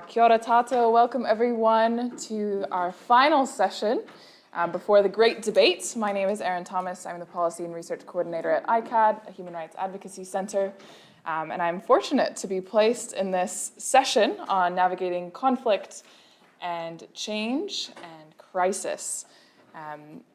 Kia ora tato. Welcome everyone to our final session before the great debate. My name is Erin Thomas. I'm the Policy and Research Coordinator at ICAD, a Human Rights Advocacy Center. And I'm fortunate to be placed in this session on navigating conflict and change and crisis,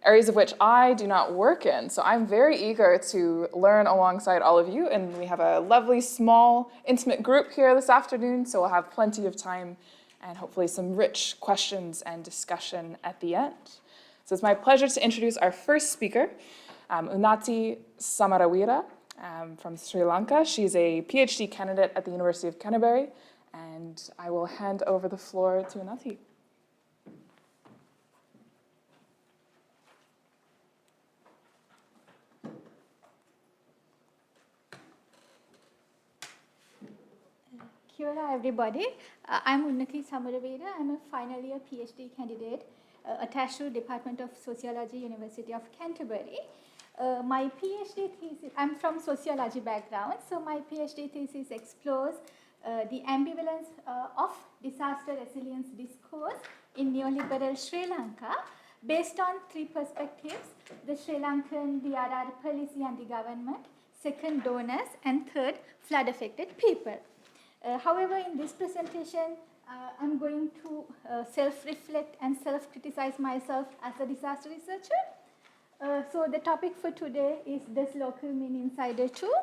areas of which I do not work in. So I'm very eager to learn alongside all of you. And we have a lovely, small, intimate group here this afternoon, so we'll have plenty of time and hopefully some rich questions and discussion at the end. So it's my pleasure to introduce our first speaker, Unnati Samarawira from Sri Lanka. She's a PhD candidate at the University of Canterbury, and I will hand over the floor to Unnati. Kia ora, everybody. I'm Unnati Samarawira. I'm a final year PhD candidate attached to the Department of Sociology, University of Canterbury. My PhD thesis, I'm from sociology background, so my PhD thesis explores the ambivalence of disaster resilience discourse in neoliberal Sri Lanka based on three perspectives: the Sri Lankan, the RR policy and the government, second, donors, and third, flood-affected people. However, in this presentation, I'm going to self-reflect and self-criticize myself as a disaster researcher. So the topic for today is, does local mean insider too?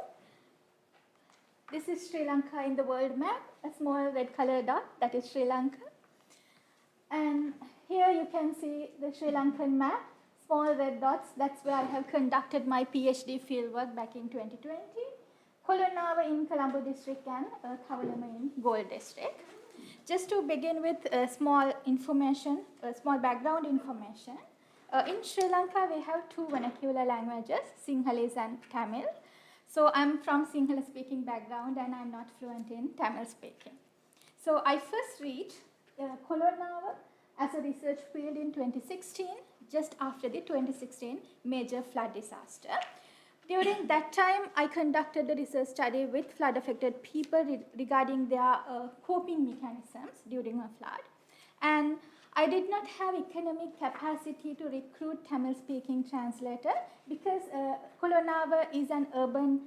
This is Sri Lanka in the world map, a small red color dot, that is Sri Lanka. And here you can see the Sri Lankan map, small red dots. That's where I have conducted my PhD fieldwork back in 2020. Kolonava in Colombo district and Kawalama in Gold district. Just to begin with small information, small background information. In Sri Lanka, we have two vernacular languages, Sinhalese and Tamil. So I'm from Sinhala speaking background and I'm not fluent in Tamil speaking. So I first reached Kolonava as a research field in 2016, just after the 2016 major flood disaster. During that time, I conducted a research study with flood-affected people regarding their coping mechanisms during a flood. And I did not have economic capacity to recruit Tamil-speaking translator because Kolonava is an urban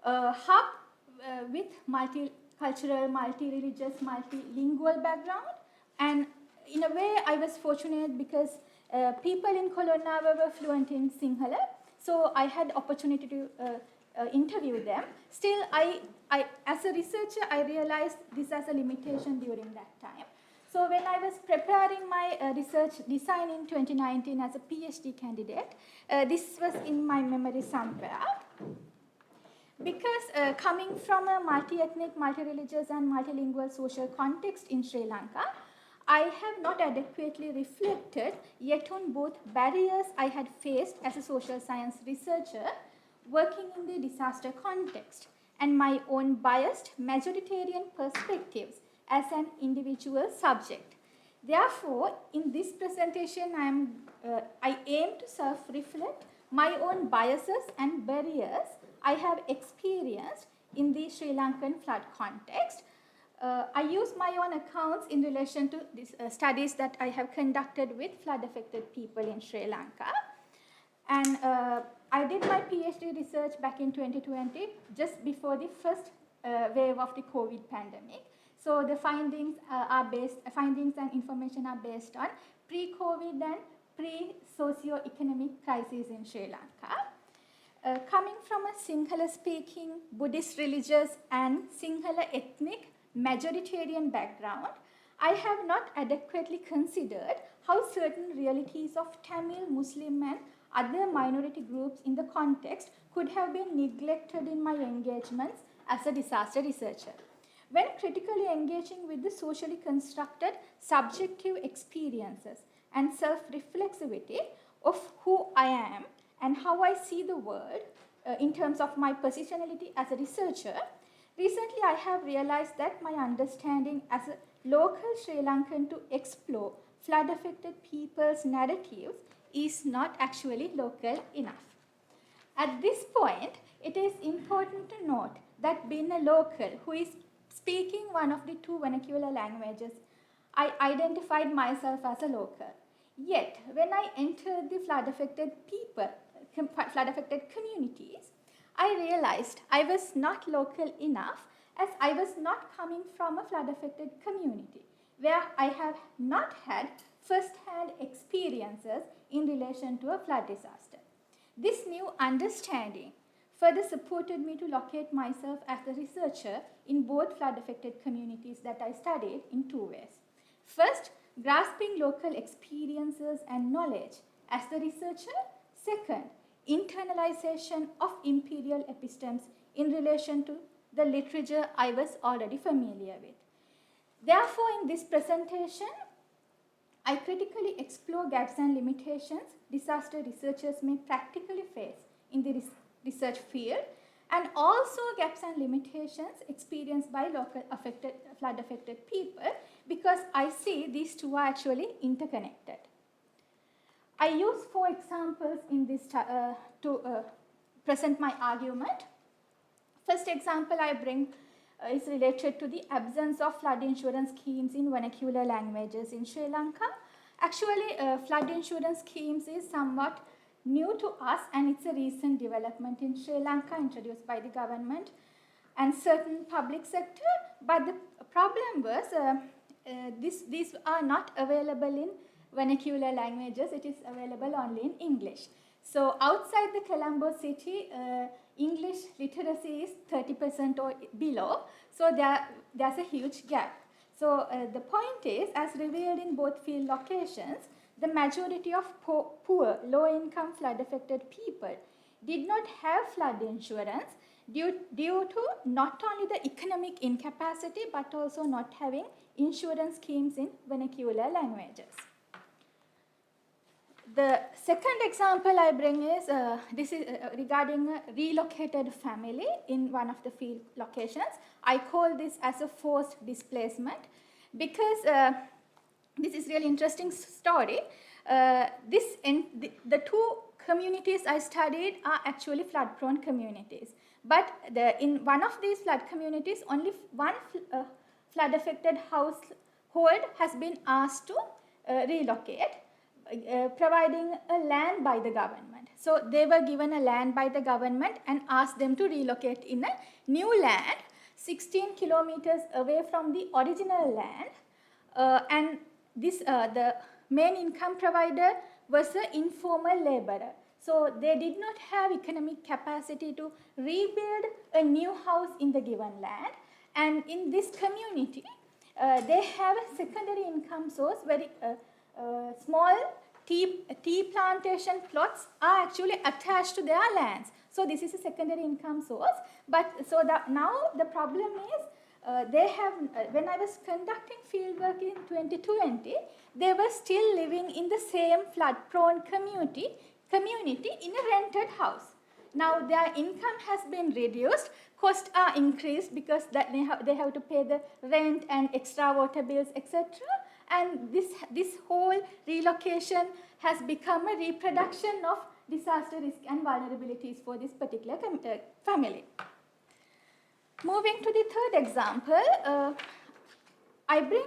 hub with multicultural, multi-religious, multilingual background. And in a way, I was fortunate because people in Kolonava were fluent in Sinhala. So I had opportunity to interview them. Still, as a researcher, I realized this as a limitation during that time. So when I was preparing my research design in 2019 as a PhD candidate, this was in my memory somewhere. Because coming from a multi-ethnic, multi-religious and multilingual social context in Sri Lanka, I have not adequately reflected yet on both barriers I had faced as a social science researcher working in the disaster context and my own biased majoritarian perspectives as an individual subject. Therefore, in this presentation, I aim to self-reflect my own biases and barriers I have experienced in the Sri Lankan flood context. I use my own accounts in relation to these studies that I have conducted with flood-affected people in Sri Lanka. And I did my PhD research back in 2020, just before the first wave of the COVID pandemic. So the findings and information are based on pre-COVID and pre-socio-economic crisis in Sri Lanka. Coming from a Sinhala-speaking, Buddhist religious and Sinhala ethnic majoritarian background, I have not adequately considered how certain realities of Tamil, Muslim and other minority groups in the context could have been neglected in my engagements as a disaster researcher. When critically engaging with the socially constructed subjective experiences and self-reflexivity of who I am and how I see the world in terms of my positionality as a researcher, recently I have realized that my understanding as a local Sri Lankan to explore flood-affected people's narratives is not actually local enough. At this point, it is important to note that being a local who is speaking one of the two vernacular languages, I identified myself as a local. Yet, when I entered the flood-affected flood-affected communities, I realized I was not local enough as I was not coming from a flood-affected community where I have not had first-hand experiences in relation to a flood disaster. This new understanding further supported me to locate myself as a researcher in both flood-affected communities that I studied in two ways. First, grasping local experiences and knowledge as the researcher. Second, internalization of imperial epistemes in relation to the literature I was already familiar with. Therefore, in this presentation, I critically explore gaps and limitations disaster researchers may practically face in the research field, and also gaps and limitations experienced by local flood-affected people, because I see these two are actually interconnected. I use 4 examples in this to present my argument. First example I bring is related to the absence of flood insurance schemes in vernacular languages in Sri Lanka. Actually, flood insurance schemes is somewhat new to us, and it's a recent development in Sri Lanka introduced by the government and certain public sector. But the problem was these are not available in vernacular languages. It is available only in English. So outside the Colombo city, English literacy is 30% or below. So there's a huge gap. So the point is, as revealed in both field locations, the majority of poor, low-income flood-affected people did not have flood insurance due to not only the economic incapacity but also not having insurance schemes in vernacular languages. The second example I bring is, this is regarding a relocated family in one of the field locations. I call this as a forced displacement because this is really interesting story. The two communities I studied are actually flood-prone communities. But in one of these flood communities, only one flood-affected household has been asked to relocate, providing a land by the government. So they were given a land by the government and asked them to relocate in a new land 16 kilometers away from the original land, and this the main income provider was an informal laborer. So they did not have economic capacity to rebuild a new house in the given land, and in this community they have a secondary income source. Very small tea plantation plots are actually attached to their lands. So this is a secondary income source. But so now the problem is they have, when I was conducting fieldwork in 2020, they were still living in the same flood-prone community in a rented house. Now their income has been reduced, costs are increased because they have to pay the rent and extra water bills, etc. And this whole relocation has become a reproduction of disaster risk and vulnerabilities for this particular family. Moving to the third example, I bring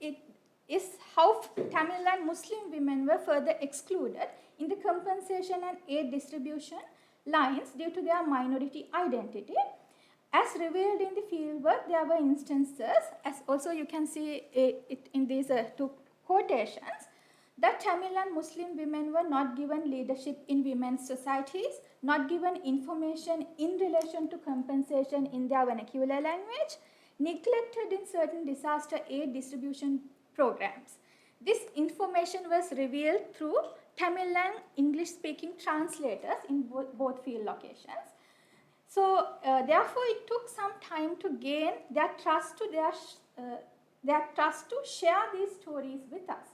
it is how Tamil and Muslim women were further excluded in the compensation and aid distribution lines due to their minority identity. As revealed in the fieldwork, there were instances, as also you can see it in these two quotations, that Tamil and Muslim women were not given leadership in women's societies, not given information in relation to compensation in their vernacular language, neglected in certain disaster aid distribution programs. This information was revealed through Tamil and English-speaking translators in both field locations. So, therefore, it took some time to gain their trust to share these stories with us.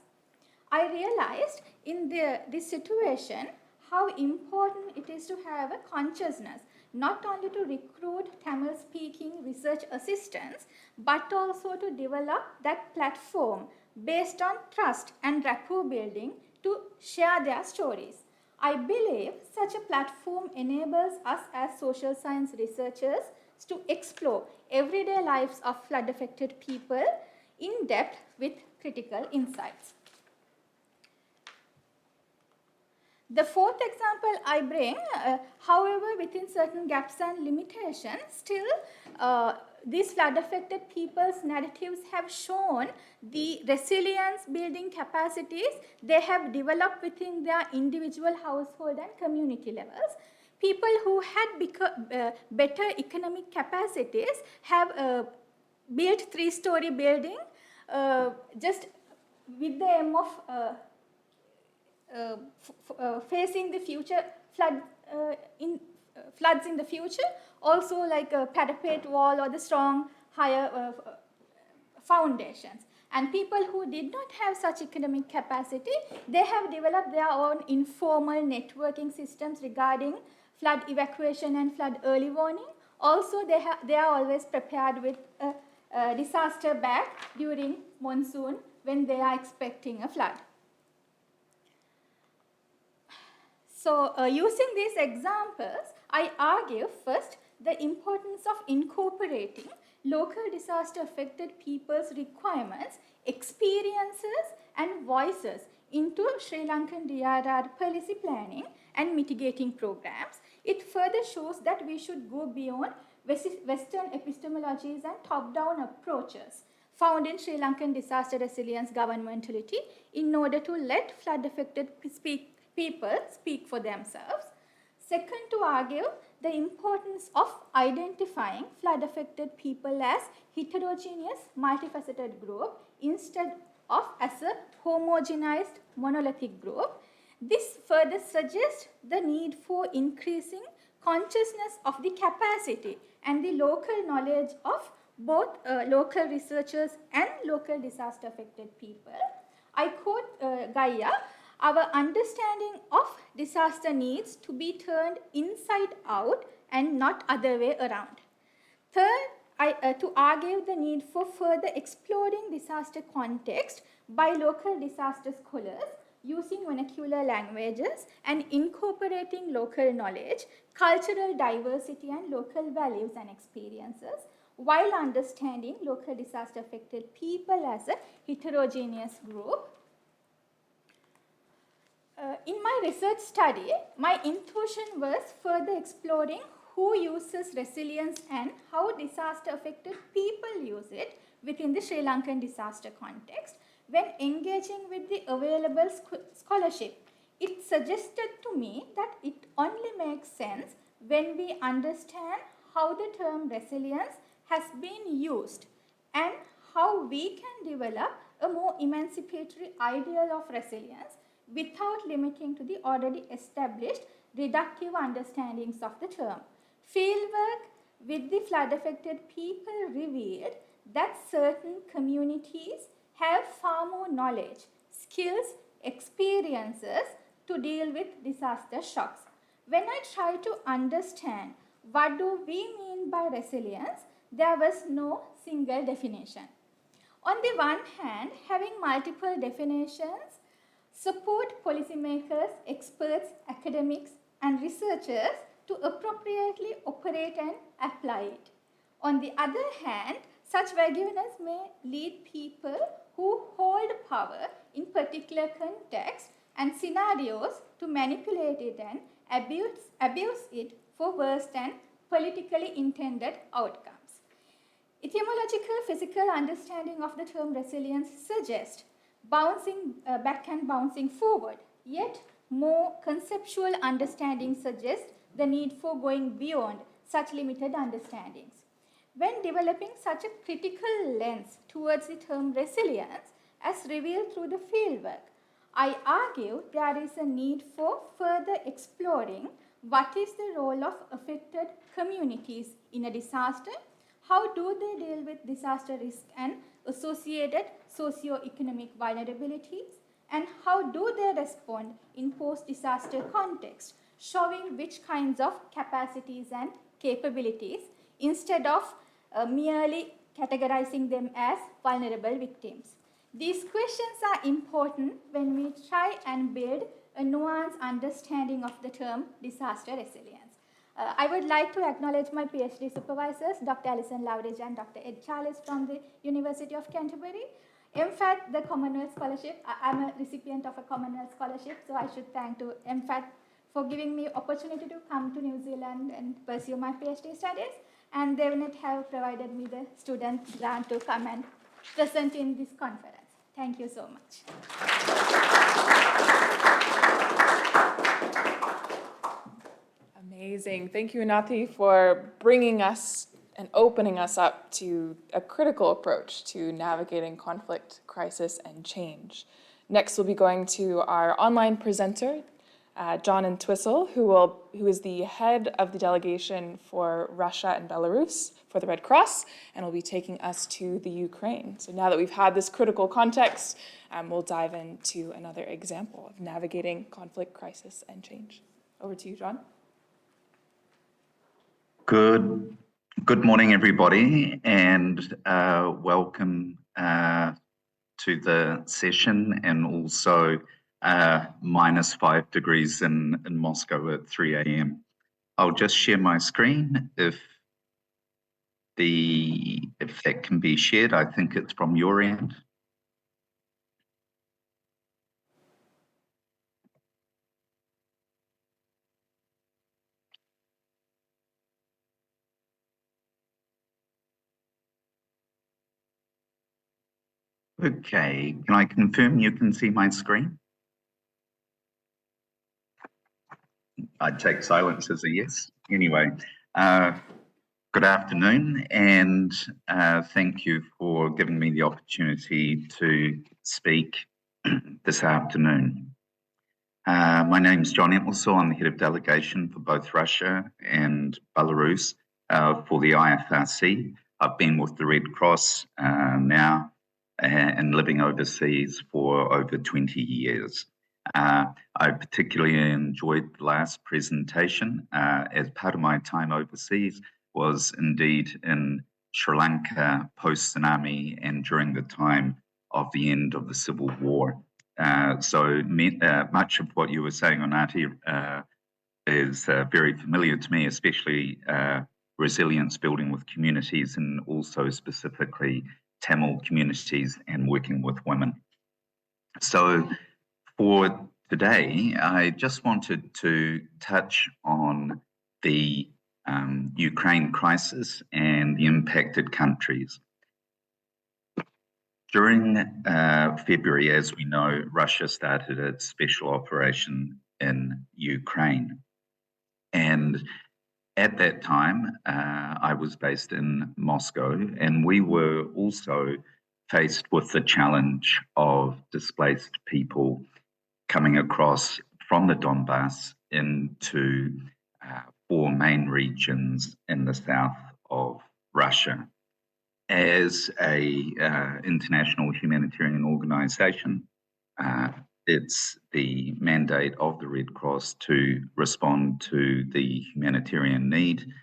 I realized in this situation how important it is to have a consciousness, not only to recruit Tamil-speaking research assistants, but also to develop that platform based on trust and rapport building to share their stories. I believe such a platform enables us as social science researchers to explore everyday lives of flood-affected people in depth with critical insights. The fourth example I bring, however, within certain gaps and limitations, still these flood-affected people's narratives have shown the resilience building capacities they have developed within their individual household and community levels. People who had better economic capacities have built three-story building just with the aim of facing the future floods in the future, also like a parapet wall or the strong higher foundations. And people who did not have such economic capacity, they have developed their own informal networking systems regarding flood evacuation and flood early warning. Also, they are always prepared with a disaster bag during monsoon when they are expecting a flood. So, using these examples, I argue first the importance of incorporating local disaster affected people's requirements, experiences and voices into Sri Lankan DRR policy planning and mitigating programs. It further shows that we should go beyond Western epistemologies and top-down approaches found in Sri Lankan disaster resilience governmentality in order to let flood-affected people speak for themselves. Second, to argue the importance of identifying flood-affected people as heterogeneous, multifaceted group instead of as a homogenized, monolithic group. This further suggests the need for increasing consciousness of the capacity and the local knowledge of both local researchers and local disaster-affected people. I quote Gaia, "Our understanding of disaster needs to be turned inside out and not other way around." Third, to argue the need for further exploring disaster context by local disaster scholars using vernacular languages and incorporating local knowledge, cultural diversity and local values and experiences while understanding local disaster affected people as a heterogeneous group. In my research study, my intuition was further exploring who uses resilience and how disaster affected people use it within the Sri Lankan disaster context. When engaging with the available scholarship, it suggested to me that it only makes sense when we understand how the term resilience has been used and how we can develop a more emancipatory ideal of resilience without limiting to the already established reductive understandings of the term. Fieldwork with the flood-affected people revealed that certain communities have far more knowledge, skills, experiences to deal with disaster shocks. When I tried to understand what do we mean by resilience, there was no single definition. On the one hand, having multiple definitions support policymakers, experts, academics, and researchers to appropriately operate and apply it. On the other hand, such vagueness may lead people who hold power in particular contexts and scenarios to manipulate it and abuse it for worse and politically intended outcomes. Etymological physical understanding of the term resilience suggests bouncing back and bouncing forward, yet more conceptual understanding suggests the need for going beyond such limited understandings. When developing such a critical lens towards the term resilience as revealed through the fieldwork, I argue there is a need for further exploring what is the role of affected communities in a disaster, how do they deal with disaster risk and associated socio-economic vulnerabilities, and how do they respond in post-disaster context, showing which kinds of capacities and capabilities instead of merely categorizing them as vulnerable victims. These questions are important when we try and build a nuanced understanding of the term disaster resilience. I would like to acknowledge my PhD supervisors, Dr. Alison Loudridge and Dr. Ed Charles from the University of Canterbury. MFAT, the Commonwealth Scholarship, I'm a recipient of a Commonwealth Scholarship, so I should thank to MFAT for giving me opportunity to come to New Zealand and pursue my PhD studies. And DevNet have provided me the student grant to come and present in this conference. Thank you so much. Amazing. Thank you, Unnati, for bringing us and opening us up to a critical approach to navigating conflict, crisis, and change. Next, we'll be going to our online presenter, John Entwistle, who is the head of the delegation for Russia and Belarus for the Red Cross, and will be taking us to the Ukraine. So now that we've had this critical context, we'll dive into another example of navigating conflict, crisis, and change. Over to you, John. Good morning, everybody, and welcome to the session, and also -5 degrees in Moscow at 3 a.m. I'll just share my screen if that can be shared. I think it's from your end. Okay, can I confirm you can see my screen? I'd take silence as a yes. Anyway, good afternoon, and thank you for giving me the opportunity to speak this afternoon. My name's John Entwistle. I'm the head of delegation for both Russia and Belarus for the IFRC. I've been with the Red Cross now and living overseas for over 20 years. I particularly enjoyed the last presentation as part of my time overseas was indeed in Sri Lanka post-tsunami and during the time of the end of the Civil War. So much of what you were saying, Unnati, is very familiar to me, especially resilience building with communities and also specifically Tamil communities and working with women. So for today, I just wanted to touch on the Ukraine crisis and the impacted countries. During February, as we know, Russia started its special operation in Ukraine. And at that time, I was based in Moscow, and we were also faced with the challenge of displaced people coming across from the Donbass into 4 main regions in the south of Russia. As a international humanitarian organization, it's the mandate of the Red Cross to respond to the humanitarian need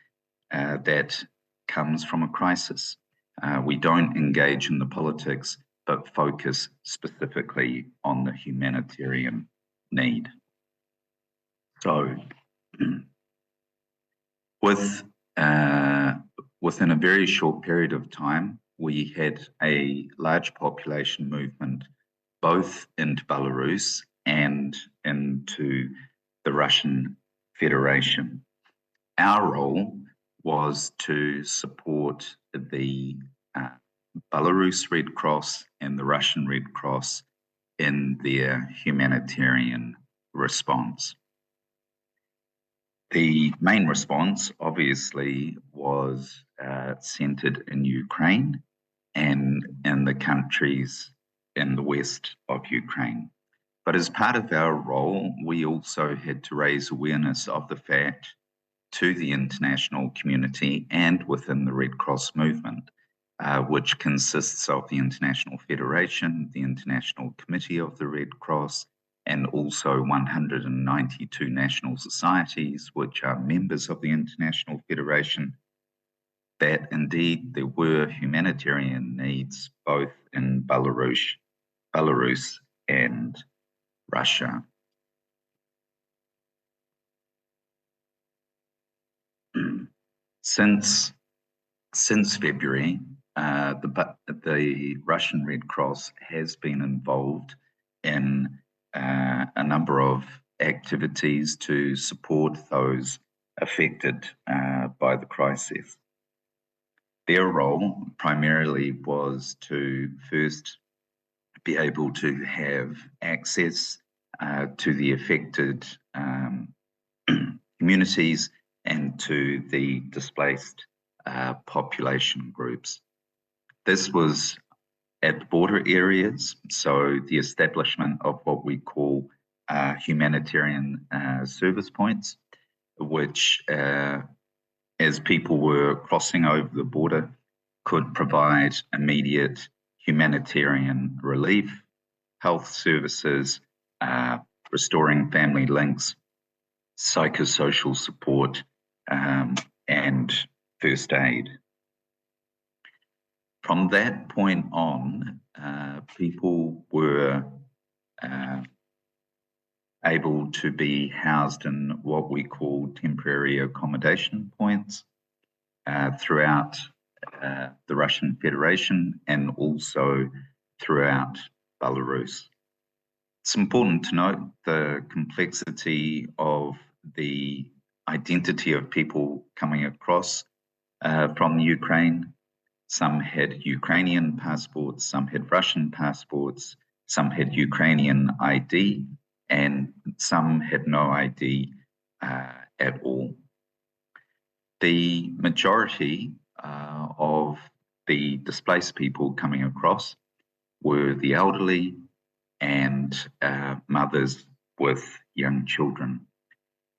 that comes from a crisis. We don't engage in the politics, but focus specifically on the humanitarian need. So within a very short period of time, we had a large population movement both into Belarus and into the Russian Federation. Our role was to support the Belarus Red Cross and the Russian Red Cross in their humanitarian response. The main response, obviously, was centered in Ukraine and in the countries in the west of Ukraine. But as part of our role, we also had to raise awareness of the fact to the international community and within the Red Cross movement, which consists of the International Federation, the International Committee of the Red Cross, and also 192 national societies, which are members of the International Federation, that indeed there were humanitarian needs both in Belarus and Russia. Since February, the Russian Red Cross has been involved in a number of activities to support those affected by the crisis. Their role primarily was to first be able to have access to the affected communities and to the displaced population groups. This was at the border areas, so the establishment of what we call humanitarian service points, which as people were crossing over the border, could provide immediate humanitarian relief, health services, restoring family links, psychosocial support, and first aid. From that point on, people were able to be housed in what we call temporary accommodation points throughout the Russian Federation and also throughout Belarus. It's important to note the complexity of the identity of people coming across from Ukraine. Some had Ukrainian passports, some had Russian passports, some had Ukrainian ID, and some had no ID at all. The majority of the displaced people coming across were the elderly and mothers with young children.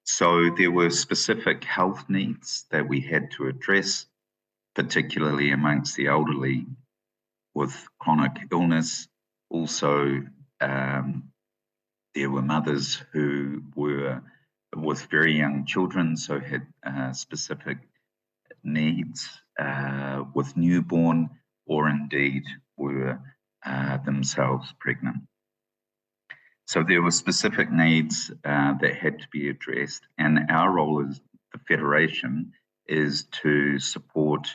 So there were specific health needs that we had to address, particularly amongst the elderly with chronic illness. Also, there were mothers who were with very young children, so had specific needs with newborn, or indeed were themselves pregnant. So there were specific needs that had to be addressed, and our role as the Federation is to support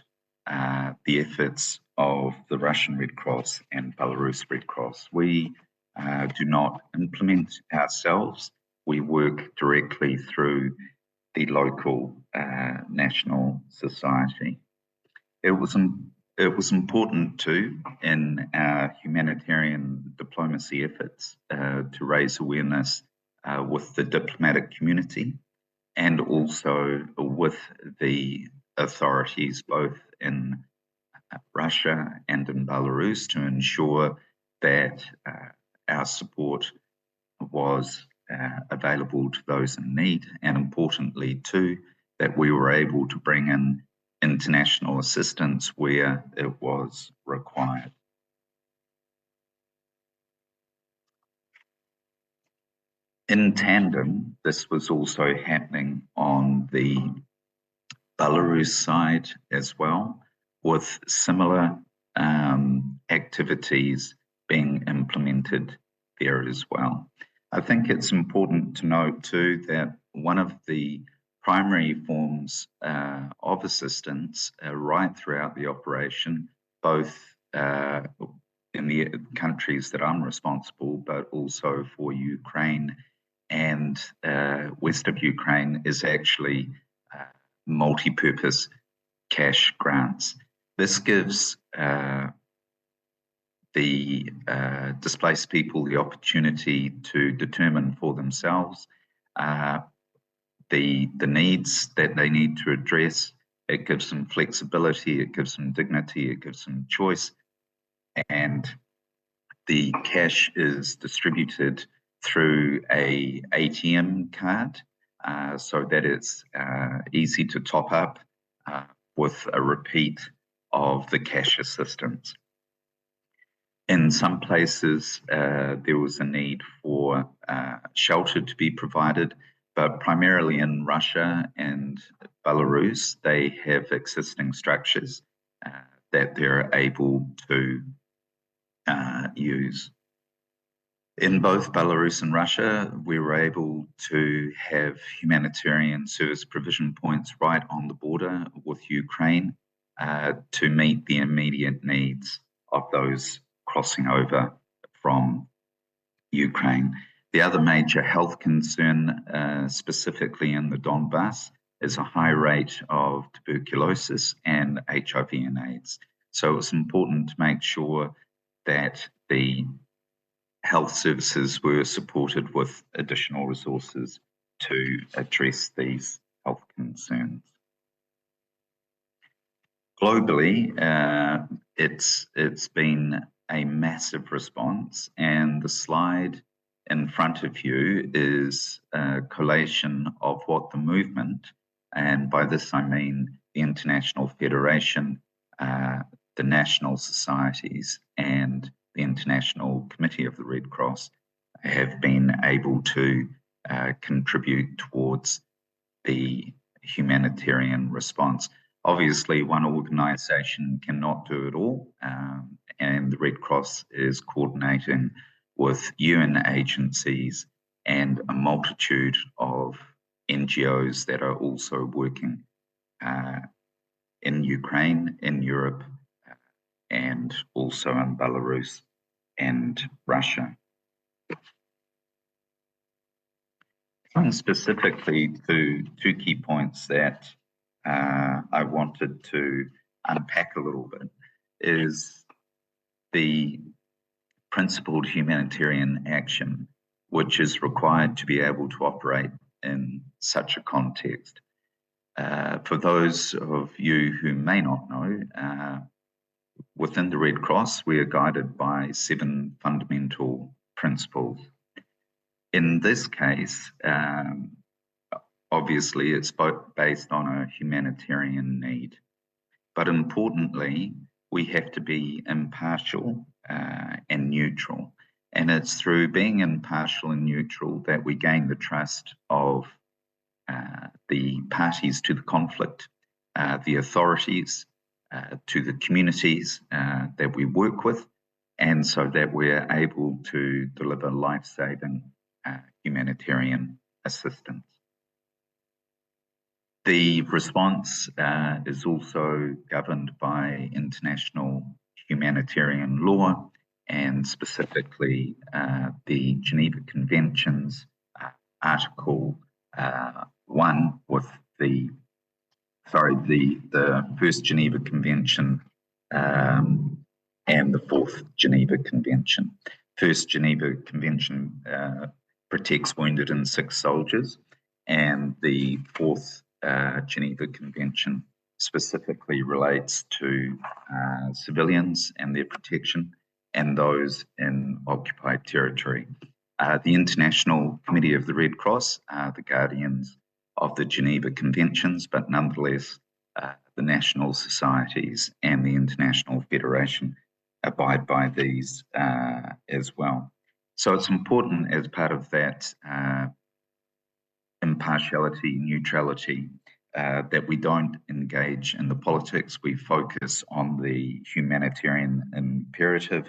the efforts of the Russian Red Cross and Belarus Red Cross. We do not implement ourselves. We work directly through the local national society. It was important too in our humanitarian diplomacy efforts to raise awareness with the diplomatic community and also with the authorities both in Russia and in Belarus to ensure that our support was available to those in need, and importantly too, that we were able to bring in international assistance where it was required. In tandem, this was also happening on the Belarus side as well, with similar activities being implemented there as well. I think it's important to note too that one of the primary forms of assistance right throughout the operation, both in the countries that I'm responsible, but also for Ukraine and west of Ukraine, is actually multi-purpose cash grants. This gives the displaced people the opportunity to determine for themselves the needs that they need to address. It gives them flexibility, it gives them dignity, it gives them choice, and the cash is distributed through a ATM card so that it's easy to top up with a repeat of the cash assistance. In some places, there was a need for shelter to be provided, but primarily in Russia and Belarus, they have existing structures that they're able to use. In both Belarus and Russia, we were able to have humanitarian service provision points right on the border with Ukraine to meet the immediate needs of those crossing over from Ukraine. The other major health concern, specifically in the Donbass, is a high rate of tuberculosis and HIV and AIDS. So it's important to make sure that the health services were supported with additional resources to address these health concerns. Globally, it's been a massive response, and the slide in front of you is a collation of what the movement, and by this I mean the International Federation, the national societies, and the International Committee of the Red Cross, have been able to contribute towards the humanitarian response. Obviously, one organisation cannot do it all, and the Red Cross is coordinating with UN agencies and a multitude of NGOs that are also working in Ukraine, in Europe, and also in Belarus and Russia. Coming specifically to two key points that I wanted to unpack a little bit is the principled humanitarian action, which is required to be able to operate in such a context. For those of you who may not know, within the Red Cross, we are guided by 7 fundamental principles. In this case, obviously it's both based on a humanitarian need, but importantly, we have to be impartial and neutral. And it's through being impartial and neutral that we gain the trust of the parties to the conflict, the authorities, to the communities that we work with, and so that we're able to deliver life-saving humanitarian assistance. The response is also governed by international humanitarian law, and specifically the Geneva Conventions, Article 1 with the First Geneva Convention and the Fourth Geneva Convention. First Geneva Convention protects wounded and sick soldiers, and the Fourth Geneva Convention specifically relates to civilians and their protection and those in occupied territory. The International Committee of the Red Cross are the guardians of the Geneva Conventions, but nonetheless, the national societies and the International Federation abide by these as well. So it's important as part of that impartiality, neutrality, that we don't engage in the politics. We focus on the humanitarian imperative.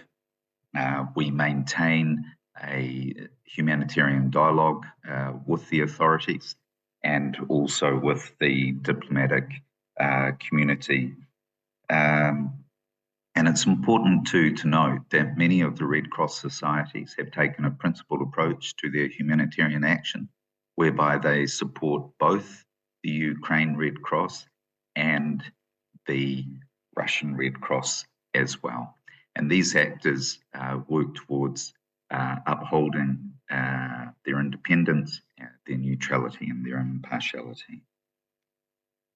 We maintain a humanitarian dialogue with the authorities and also with the diplomatic community. And it's important to note that many of the Red Cross societies have taken a principled approach to their humanitarian action, whereby they support both the Ukraine Red Cross and the Russian Red Cross as well. And these actors work towards upholding their independence, their neutrality, and their impartiality.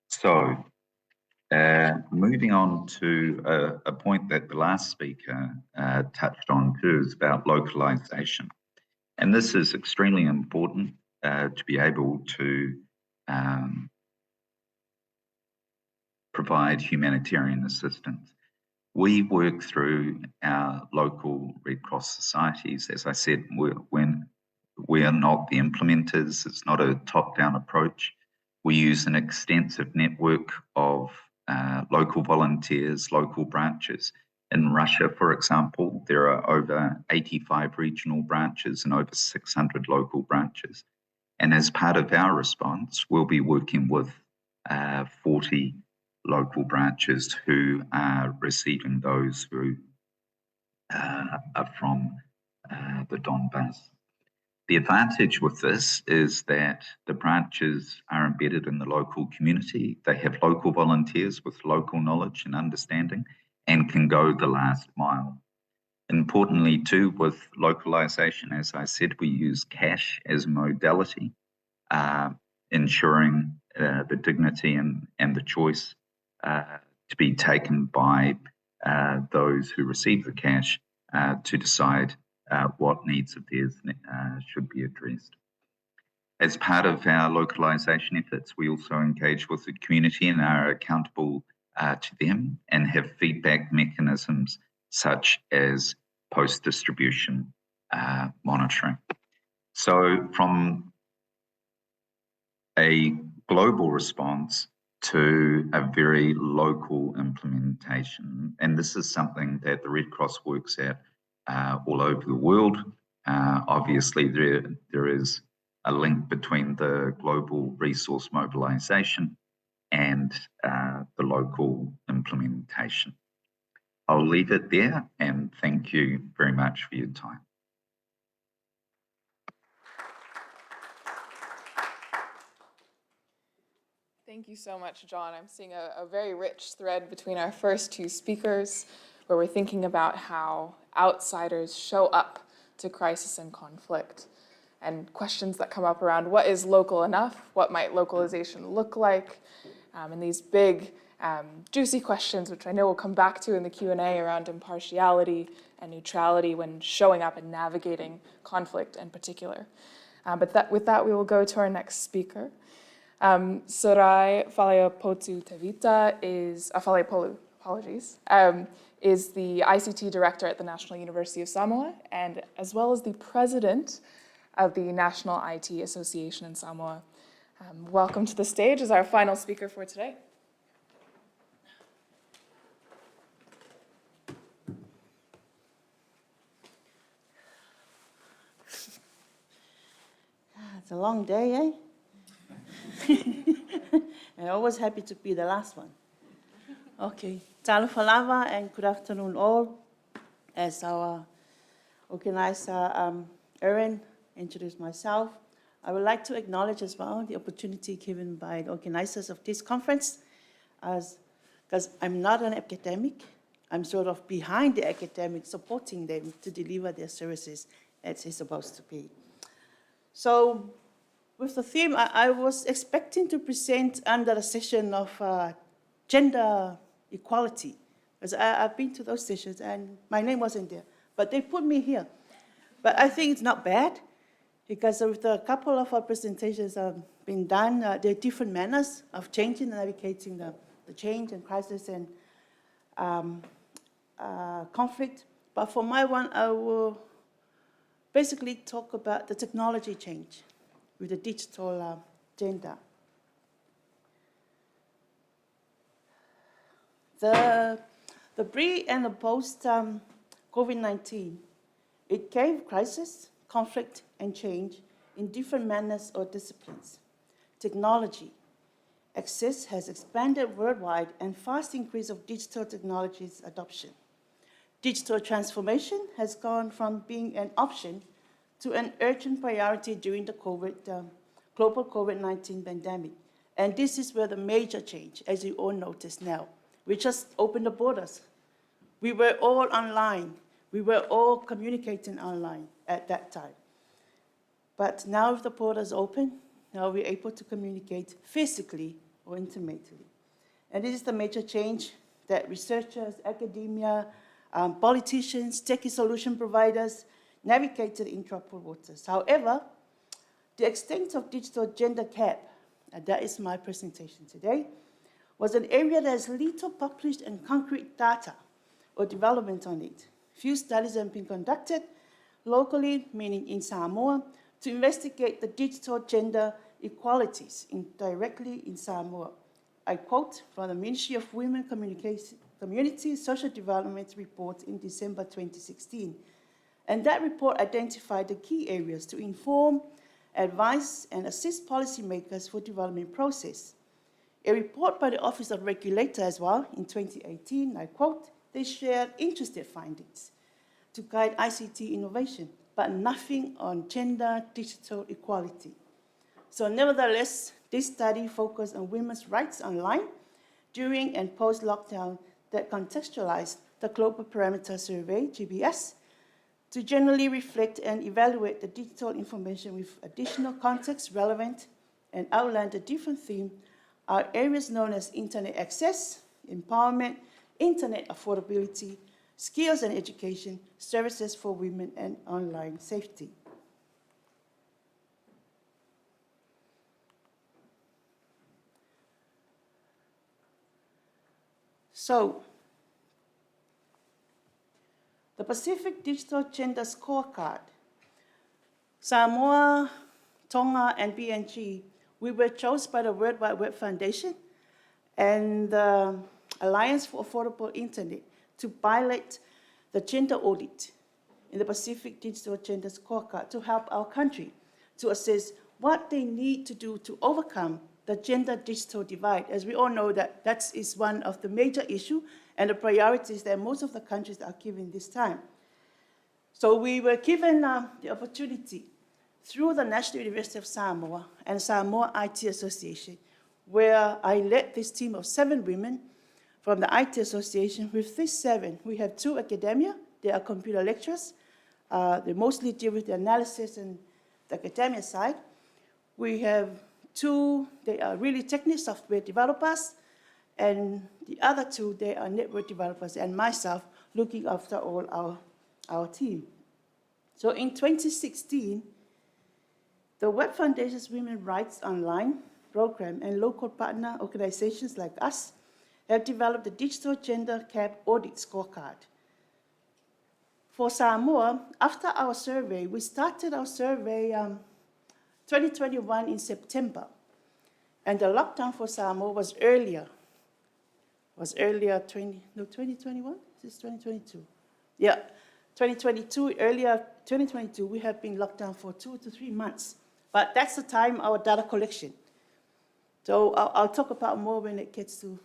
So, moving on to a point that the last speaker touched on too, is about localization. And this is extremely important to be able to provide humanitarian assistance. We work through our local Red Cross societies. As I said, we are not the implementers. It's not a top-down approach. We use an extensive network of local volunteers, local branches, In Russia, for example, there are over 85 regional branches and over 600 local branches. And as part of our response, we'll be working with 40 local branches who are receiving those who are from the Donbass. The advantage with this is that the branches are embedded in the local community. They have local volunteers with local knowledge and understanding and can go the last mile. Importantly, too, with localization, as I said, we use cash as a modality, ensuring the dignity and the choice to be taken by those who receive the cash to decide what needs of theirs should be addressed. As part of our localization efforts, we also engage with the community and are accountable to them and have feedback mechanisms such as post-distribution monitoring. So from a global response to a very local implementation, and this is something that the Red Cross works at all over the world. Obviously, there is a link between the global resource mobilization and the local implementation. I'll leave it there and thank you very much for your time. Thank you so much, John. I'm seeing a very rich thread between our first two speakers, where we're thinking about how outsiders show up to crisis and conflict, and questions that come up around what is local enough, what might localization look like, and these big, juicy questions, which I know we'll come back to in the Q&A around impartiality and neutrality when showing up and navigating conflict in particular. But with that, we will go to our next speaker. Sorai Faleopolu Tevita is the ICT Director at the National University of Samoa, and as well as the President of the National IT Association in Samoa. Welcome to the stage as our final speaker for today. It's a long day, eh? I'm always happy to be the last one. Okay, talo falava and good afternoon all. As our organizer, Erin, introduced myself, I would like to acknowledge as well the opportunity given by the organizers of this conference, because I'm not an academic. I'm sort of behind the academic, supporting them to deliver their services as it's supposed to be. So with the theme, I was expecting to present under a session of gender equality, because I've been to those sessions and my name wasn't there, but they put me here. But I think it's not bad, because with a couple of our presentations have been done, there are different manners of changing and navigating the change and crisis and conflict. But for my one, I will basically talk about the technology change with the digital agenda. The pre and the post COVID-19, it gave crisis, conflict, and change in different manners or disciplines. Technology access has expanded worldwide and fast increase of digital technologies adoption. Digital transformation has gone from being an option to an urgent priority during the global COVID-19 pandemic. And this is where the major change, as you all notice now. We just opened the borders. We were all online. We were all communicating online at that time. But now with the borders open, now we're able to communicate physically or intimately. And this is the major change that researchers, academia, politicians, techie solution providers, navigated in troubled waters. However, the extent of digital gender gap, and that is my presentation today, was an area that has little published and concrete data or development on it. Few studies have been conducted locally, meaning in Samoa, to investigate the digital gender equalities directly in Samoa. I quote from the Ministry of Women, Communication Community Social Development Report in December 2016. And that report identified the key areas to inform, advise, and assist policymakers for development process. A report by the Office of Regulator as well in 2018, I quote, they shared interesting findings to guide ICT innovation, but nothing on gender digital equality. So nevertheless, this study focused on women's rights online during and post-lockdown that contextualized the Global Parameter Survey, GBS, to generally reflect and evaluate the digital information with additional context relevant and outline the different themes are areas known as internet access, empowerment, internet affordability, skills and education, services for women, and online safety. So, the Pacific Digital Gender Scorecard, Samoa, Tonga, and PNG, we were chosen by the World Wide Web Foundation and the Alliance for Affordable Internet to pilot the gender audit in the Pacific Digital Gender Scorecard to help our country to assess what they need to do to overcome the gender digital divide. As we all know, that is one of the major issues and the priorities that most of the countries are given this time. So we were given the opportunity through the National University of Samoa and Samoa IT Association, where I led this team of 7 women from the IT Association. With these 7, we have 2 academia. They are computer lecturers. They mostly deal with the analysis and the academia side. We have 2, they are really technical software developers, and the other 2, they are network developers, and myself looking after all our team. So in 2016, the Web Foundation's Women's Rights Online program and local partner organizations like us have developed the Digital Gender Gap Audit Scorecard. For Samoa, after our survey, we started our survey 2021 in September, and the lockdown for Samoa was earlier. 2021? Is this 2022? Yeah, 2022, earlier 2022, we have been locked down for 2 to 3 months. But that's the time our data collection. So I'll talk about more when it gets to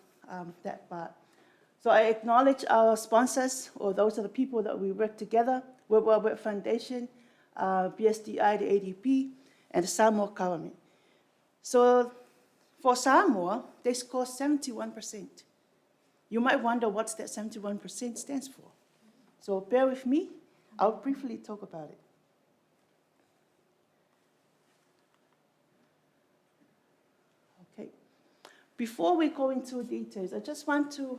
that part. So I acknowledge our sponsors, or those are the people that we work together, World Wide Web Foundation, BSDI, the ADP, and the Samoa government. So for Samoa, they score 71%. You might wonder what that 71% stands for. So bear with me, I'll briefly talk about it. Okay. Before we go into details, I just want to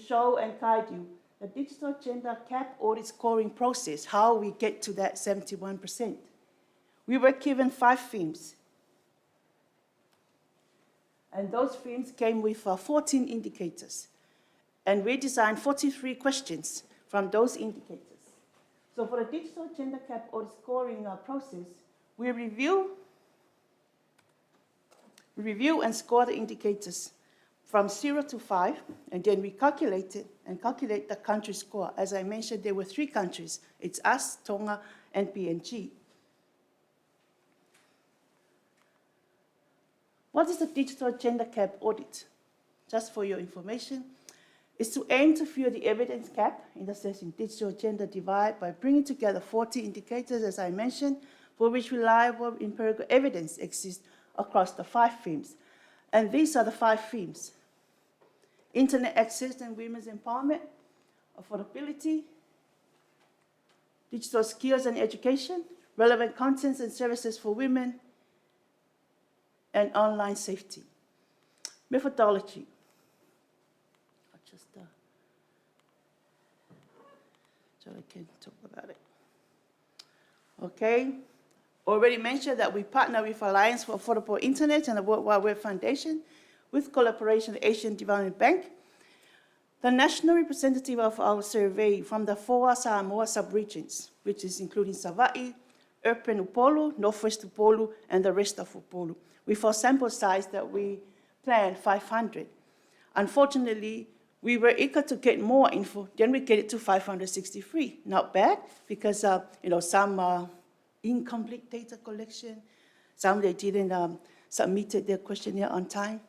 show and guide you the digital gender gap audit scoring process, how we get to that 71%. We were given 5 themes. And those themes came with 14 indicators. And we designed 43 questions from those indicators. So for the digital gender gap audit scoring process, we review and score the indicators from 0 to 5, and then we calculate the country score. As I mentioned, there were 3 countries. It's us, Tonga, and PNG. What is the digital gender gap audit? Just for your information, it's to aim to fill the evidence gap in assessing digital gender divide by bringing together 40 indicators, as I mentioned, for which reliable empirical evidence exists across the 5 themes. And these are the 5 themes: internet access and women's empowerment, affordability, digital skills and education, relevant contents and services for women, and online safety. Methodology. I'll just, so I can talk about it. Okay. Already mentioned that we partner with Alliance for Affordable Internet and the World Wide Web Foundation with collaboration with the Asian Development Bank. The national representative of our survey from the 4 Samoa subregions, which is including Savaii, Urban Upolu, Northwest Upolu, and the rest of Upolu, with our sample size that we planned 500. Unfortunately, we were eager to get more info, then we get it to 563. Not bad, because some incomplete data collection, some they didn't submit their questionnaire on time.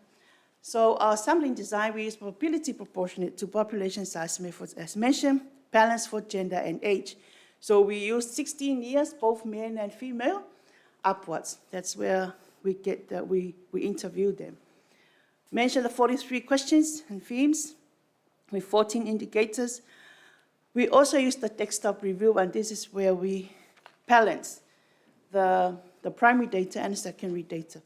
So our sampling design, we use probability proportionate to population size methods as mentioned, balanced for gender and age. So we use 16 years, both male and female, upwards. That's where we get that we interview them. Mention the 43 questions and themes with 14 indicators. We also use the desktop review, and this is where we balance the primary data and secondary data.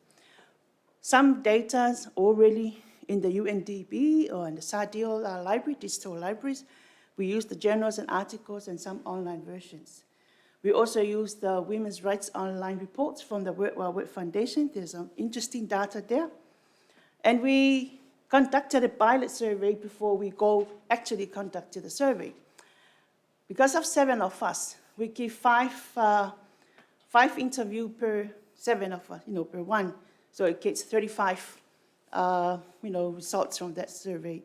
Some data is already in the UNDP or in the SADIL library, digital libraries. We use the journals and articles and some online versions. We also use the Women's Rights Online reports from the World Wide Web Foundation. There's some interesting data there. And we conducted a pilot survey before we actually conducted the survey. Because of 7 of us, we give five interviews per 7 of us, per one. So it gets 35, results from that survey.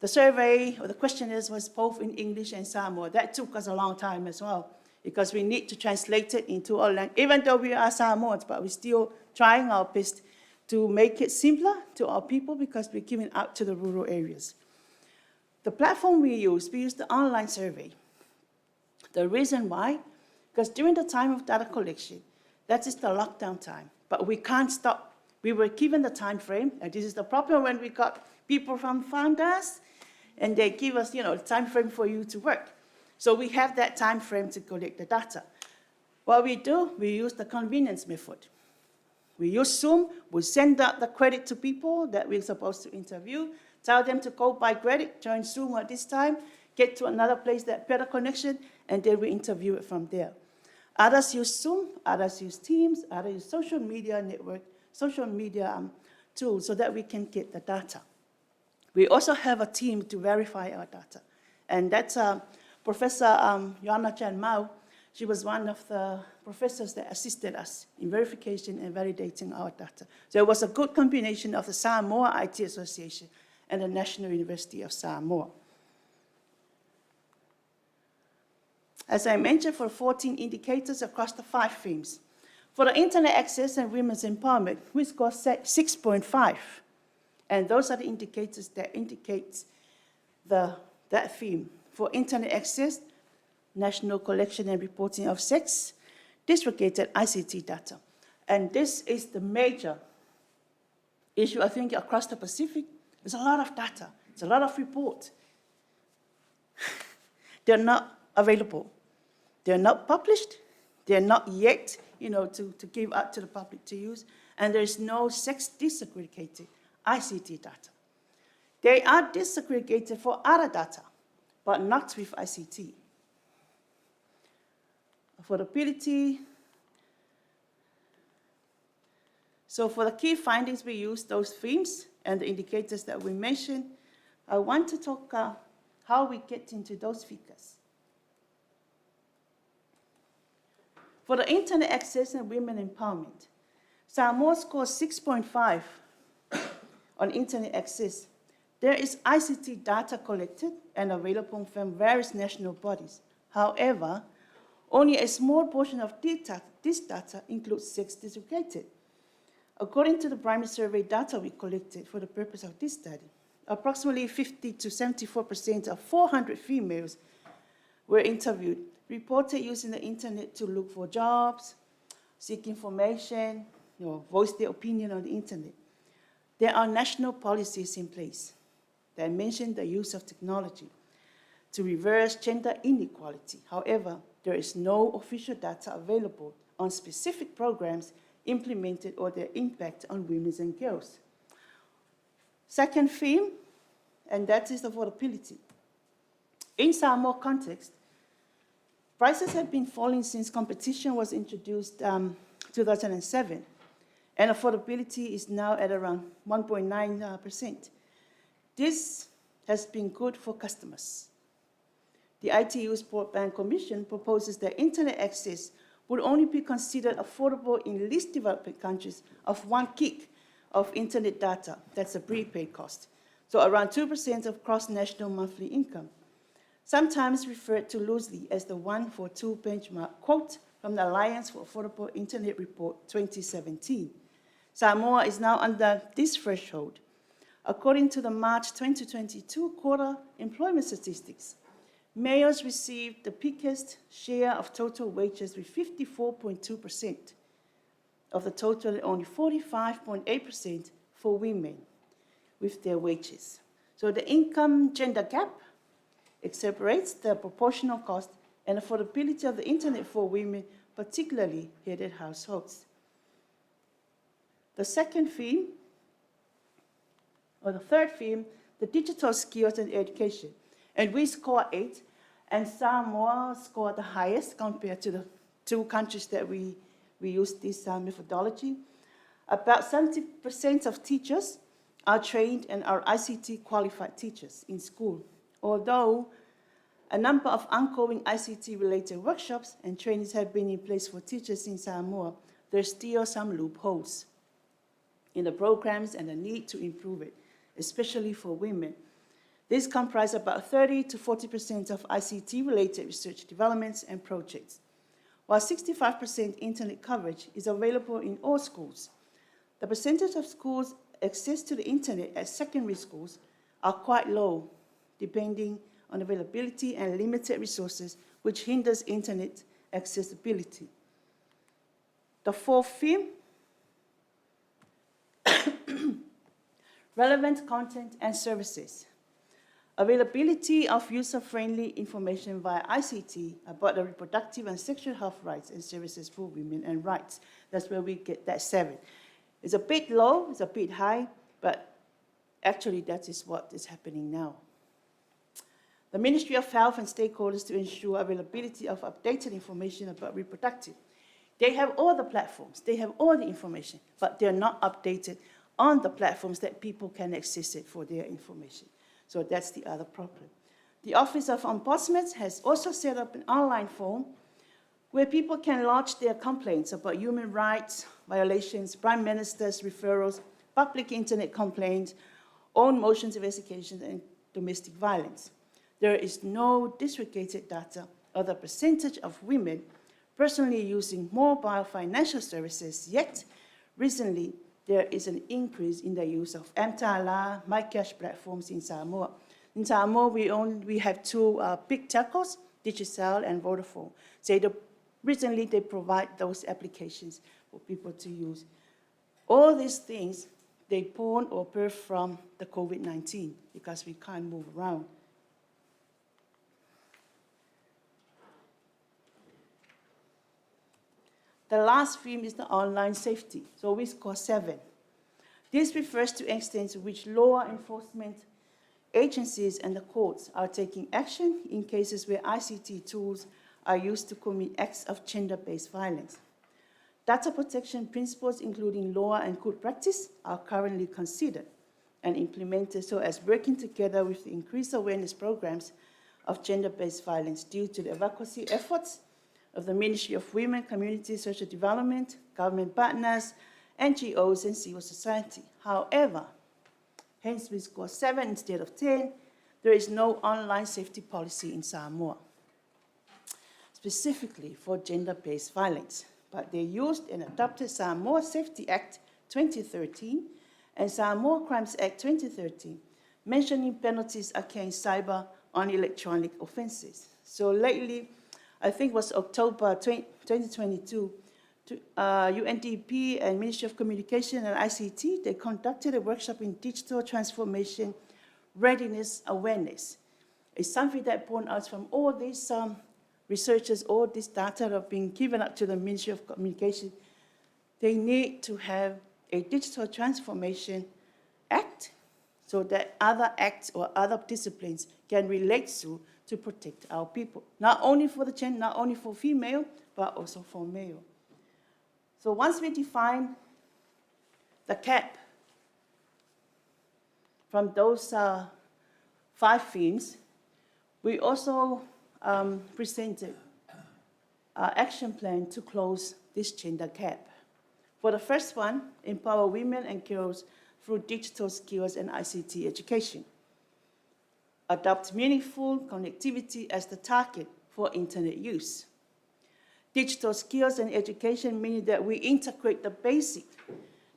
The survey, or the questionnaires, was both in English and Samoa. That took us a long time as well, because we need to translate it into our language. Even though we are Samoans, but we're still trying our best to make it simpler to our people, because we're giving out to the rural areas. The platform we use the online survey. The reason why, because during the time of data collection, that is the lockdown time, but we can't stop. We were given the time frame, and this is the problem when we got people from founders, and they give us, time frame for you to work. So we have that time frame to collect the data. What we do, we use the convenience method. We use Zoom, we send out the credit to people that we're supposed to interview, tell them to go buy credit, join Zoom at this time, get to another place that better connection, and then we interview it from there. Others use Zoom, others use Teams, others use social media network, social media tools so that we can get the data. We also have a team to verify our data. And that's Professor Joanna Chan Mao. She was one of the professors that assisted us in verification and validating our data. So it was a good combination of the Samoa IT Association and the National University of Samoa. As I mentioned, for 14 indicators across the 5 themes. For the internet access and women's empowerment, we scored 6.5. And those are the indicators that indicate that theme. For internet access, national collection and reporting of sex, disaggregated ICT data. And this is the major issue, I think, across the Pacific. There's a lot of data. There's a lot of reports. They're not available. They're not published. They're not yet, to give out to the public to use. And there's no sex disaggregated ICT data. They are disaggregated for other data, but not with ICT. Affordability. So for the key findings, we use those themes and the indicators that we mentioned. I want to talk how we get into those figures. For the internet access and women empowerment, Samoa scored 6.5 on internet access. There is ICT data collected and available from various national bodies. However, only a small portion of this data includes sex disaggregated. According to the primary survey data we collected for the purpose of this study, approximately 50 to 74% of 400 females were interviewed, reported using the internet to look for jobs, seek information, voice their opinion on the internet. There are national policies in place that mention the use of technology to reverse gender inequality. However, there is no official data available on specific programs implemented or their impact on women and girls. Second theme, and that is affordability. In Samoa context, prices have been falling since competition was introduced 2007, and affordability is now at around 1.9%. This has been good for customers. The ITU's Broadband Commission proposes that internet access would only be considered affordable in least developed countries of 1 gig of internet data. That's a prepaid cost. so around 2% of cross-national monthly income, sometimes referred to loosely as the 1 for 2 benchmark, quote from the Alliance for Affordable Internet Report 2017. Samoa is now under this threshold. According to the March 2022 quarter employment statistics, males received the biggest share of total wages with 54.2% of the total, and only 45.8% for women with their wages. So the income gender gap exacerbates the proportional cost and affordability of the internet for women, particularly headed households. The second theme, or the third theme, the digital skills and education. And we scored 8, and Samoa scored the highest compared to the 2 countries that we use this methodology. About 70% of teachers are trained and are ICT qualified teachers in school, although a number of ongoing ICT-related workshops and trainings have been in place for teachers in Samoa. There's still some loopholes in the programs and the need to improve it, especially for women. These comprise about 30 to 40% of ICT-related research developments and projects. While 65% internet coverage is available in all schools, the percentage of schools access to the internet at secondary schools are quite low, depending on availability and limited resources, which hinders internet accessibility. The fourth theme, relevant content and services. Availability of user-friendly information via ICT about the reproductive and sexual health rights and services for women and rights. That's where we get that 7. It's a bit low, it's a bit high, but actually that is what is happening now. The Ministry of Health and stakeholders to ensure availability of updated information about reproductive. They have all the platforms, they have all the information, but they're not updated on the platforms that people can access it for their information. So that's the other problem. The Office of Ombudsman has also set up an online form where people can lodge their complaints about human rights violations, prime minister's referrals, public internet complaints, own motions investigations, and domestic violence. There is no disaggregated data of the percentage of women personally using mobile financial services, yet recently there is an increase in the use of M-Tala, MyCash platforms in Samoa. In Samoa, we have 2 big telcos, Digicel and Vodafone. So recently they provide those applications for people to use. All these things, they born or birth from the COVID-19 because we can't move around. The last theme is the online safety. So we score 7. This refers to extent to which law enforcement agencies and the courts are taking action in cases where ICT tools are used to commit acts of gender-based violence. Data protection principles, including law and good practice, are currently considered and implemented so as working together with the increased awareness programs of gender-based violence due to the advocacy efforts of the Ministry of Women, Community, Social Development, government partners, NGOs, and civil society. However, hence we score 7 instead of 10, there is no online safety policy in Samoa, specifically for gender-based violence. But they used and adopted Samoa Safety Act 2013 and Samoa Crimes Act 2013, mentioning penalties against cyber on electronic offenses. So lately, I think it was October 2022, UNDP and Ministry of Communication and ICT, they conducted a workshop in digital transformation readiness awareness. It's something that born out from all these researchers, all this data that have been given up to the Ministry of Communication. They need to have a digital transformation act so that other acts or other disciplines can relate to protect our people, not only for the gender, not only for female, but also for male. So once we define the cap from those 5 themes, we also presented an action plan to close this gender gap. For the first one, empower women and girls through digital skills and ICT education. Adopt meaningful connectivity as the target for internet use. Digital skills and education mean that we integrate the basic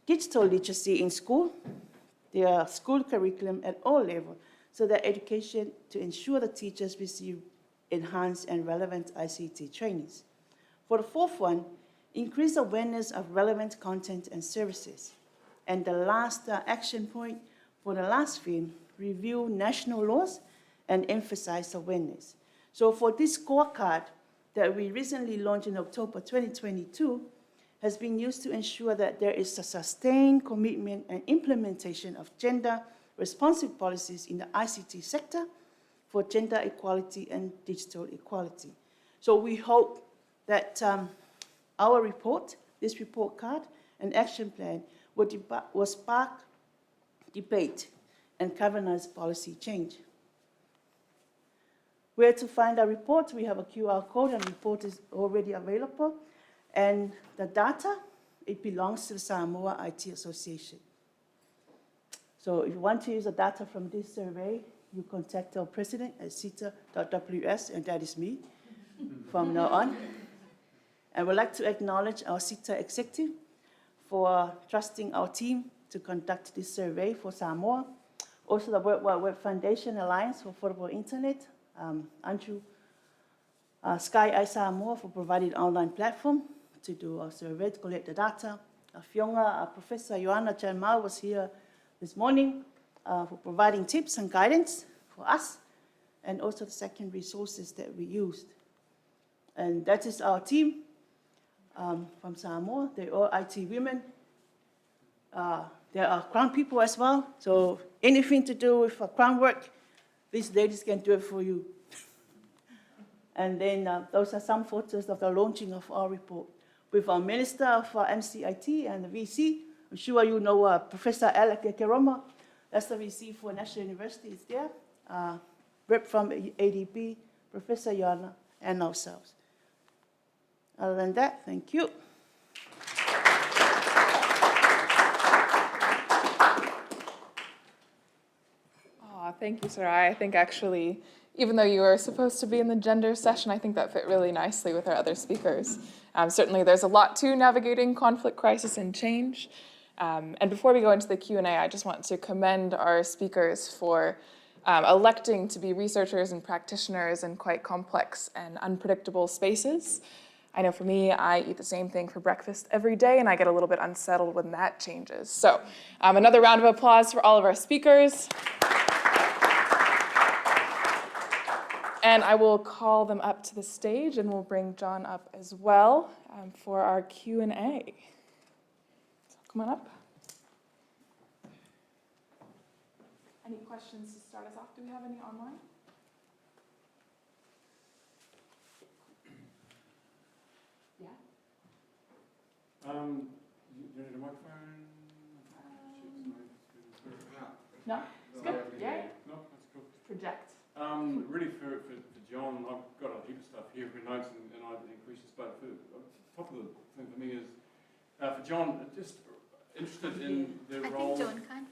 digital literacy in school, their school curriculum at all levels, so that education to ensure the teachers receive enhanced and relevant ICT trainings. For the fourth one, increase awareness of relevant content and services. And the last action point for the last theme, review national laws and emphasize awareness. So for this scorecard that we recently launched in October 2022, has been used to ensure that there is a sustained commitment and implementation of gender-responsive policies in the ICT sector for gender equality and digital equality. So we hope that our report, this report card and action plan will spark debate and governance policy change. Where to find our report? We have a QR code and the report is already available. And the data, it belongs to the Samoa IT Association. So if you want to use the data from this survey, you contact our president at CETA.ws, and that is me from now on. And we'd like to acknowledge our CETA executive for trusting our team to conduct this survey for Samoa. Also the World Wide Web Foundation Alliance for Affordable Internet, Andrew, Sky Samoa for providing online platform to do our survey, to collect the data. Fionga, Professor Joanna Chan Mao was here this morning for providing tips and guidance for us, and also the second resources that we used. And that is our team from Samoa. They're all IT women. There are Crown people as well, so anything to do with Crown work, these ladies can do it for you. And then those are some photos of the launching of our report with our Minister of MCIT and the VC. I'm sure you know Professor Alec Keroma. That's the VC for National University is there. Rep from ADB, Professor Yana, and ourselves. Other than that, thank you. Thank you, Sarai. I think actually, even though you were supposed to be in the gender session, I think that fit really nicely with our other speakers. Certainly, there's a lot to navigating conflict, crisis, and change. And before we go into the Q&A, I just want to commend our speakers for electing to be researchers and practitioners in quite complex and unpredictable spaces. I know for me, I eat the same thing for breakfast every day, and I get a little bit unsettled when that changes. So another round of applause for all of our speakers. And I will call them up to the stage, and we'll bring John up as well for our Q&A. So come on up. Any questions to start us off? Do we have any online? Yeah? You need a microphone? No? It's good? Yeah? No, that's cool. Project. Really for John, I've got a heap of stuff here for notes and I increase this, but for top of the thing for me is, for John, just interested in the role. I think John can't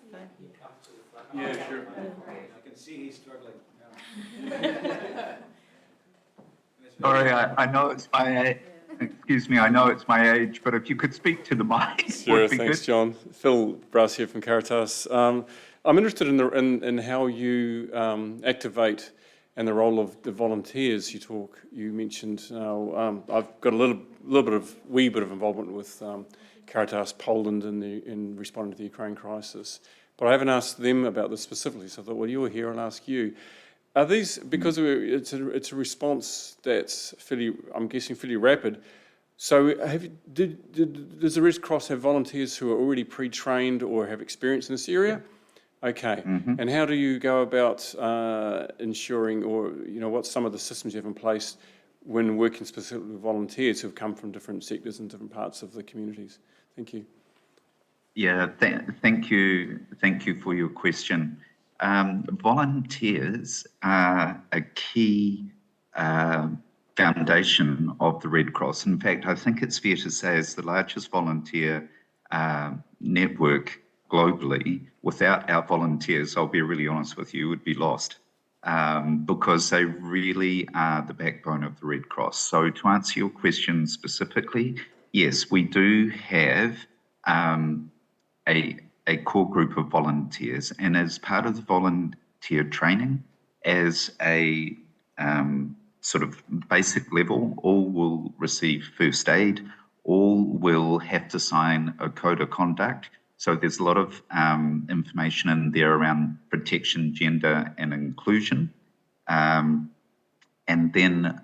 hear. Yeah, sure. I can see he's struggling. Sorry, I know it's my age. Excuse me, I know it's my age, but if you could speak to the mic, Sure, would be thanks, good. John. Phil Brass here from Caritas. I'm interested in how you activate and the role of the volunteers. You mentioned. I've got a wee bit of involvement with Caritas Poland in responding to the Ukraine crisis, but I haven't asked them about this specifically. So I thought, well, you're here, I'll ask you. Are these, because it's a response that's I'm guessing fairly rapid. So does the Red Cross have volunteers who are already pre-trained or have experience in this area? Yeah. Okay. Mm-hmm. And how do you go about ensuring, or what's some of the systems you have in place when working specifically with volunteers who have come from different sectors and different parts of the communities? Thank you. Yeah, thank you for your question. Volunteers are a key foundation of the Red Cross. In fact, I think it's fair to say it's the largest volunteer network globally, without our volunteers, I'll be really honest with you, would be lost. Because they really are the backbone of the Red Cross. So to answer your question specifically, yes, we do have a core group of volunteers, and as part of the volunteer training, as a sort of basic level, all will receive first aid, all will have to sign a code of conduct. So there's a lot of information in there around protection, gender and inclusion. And then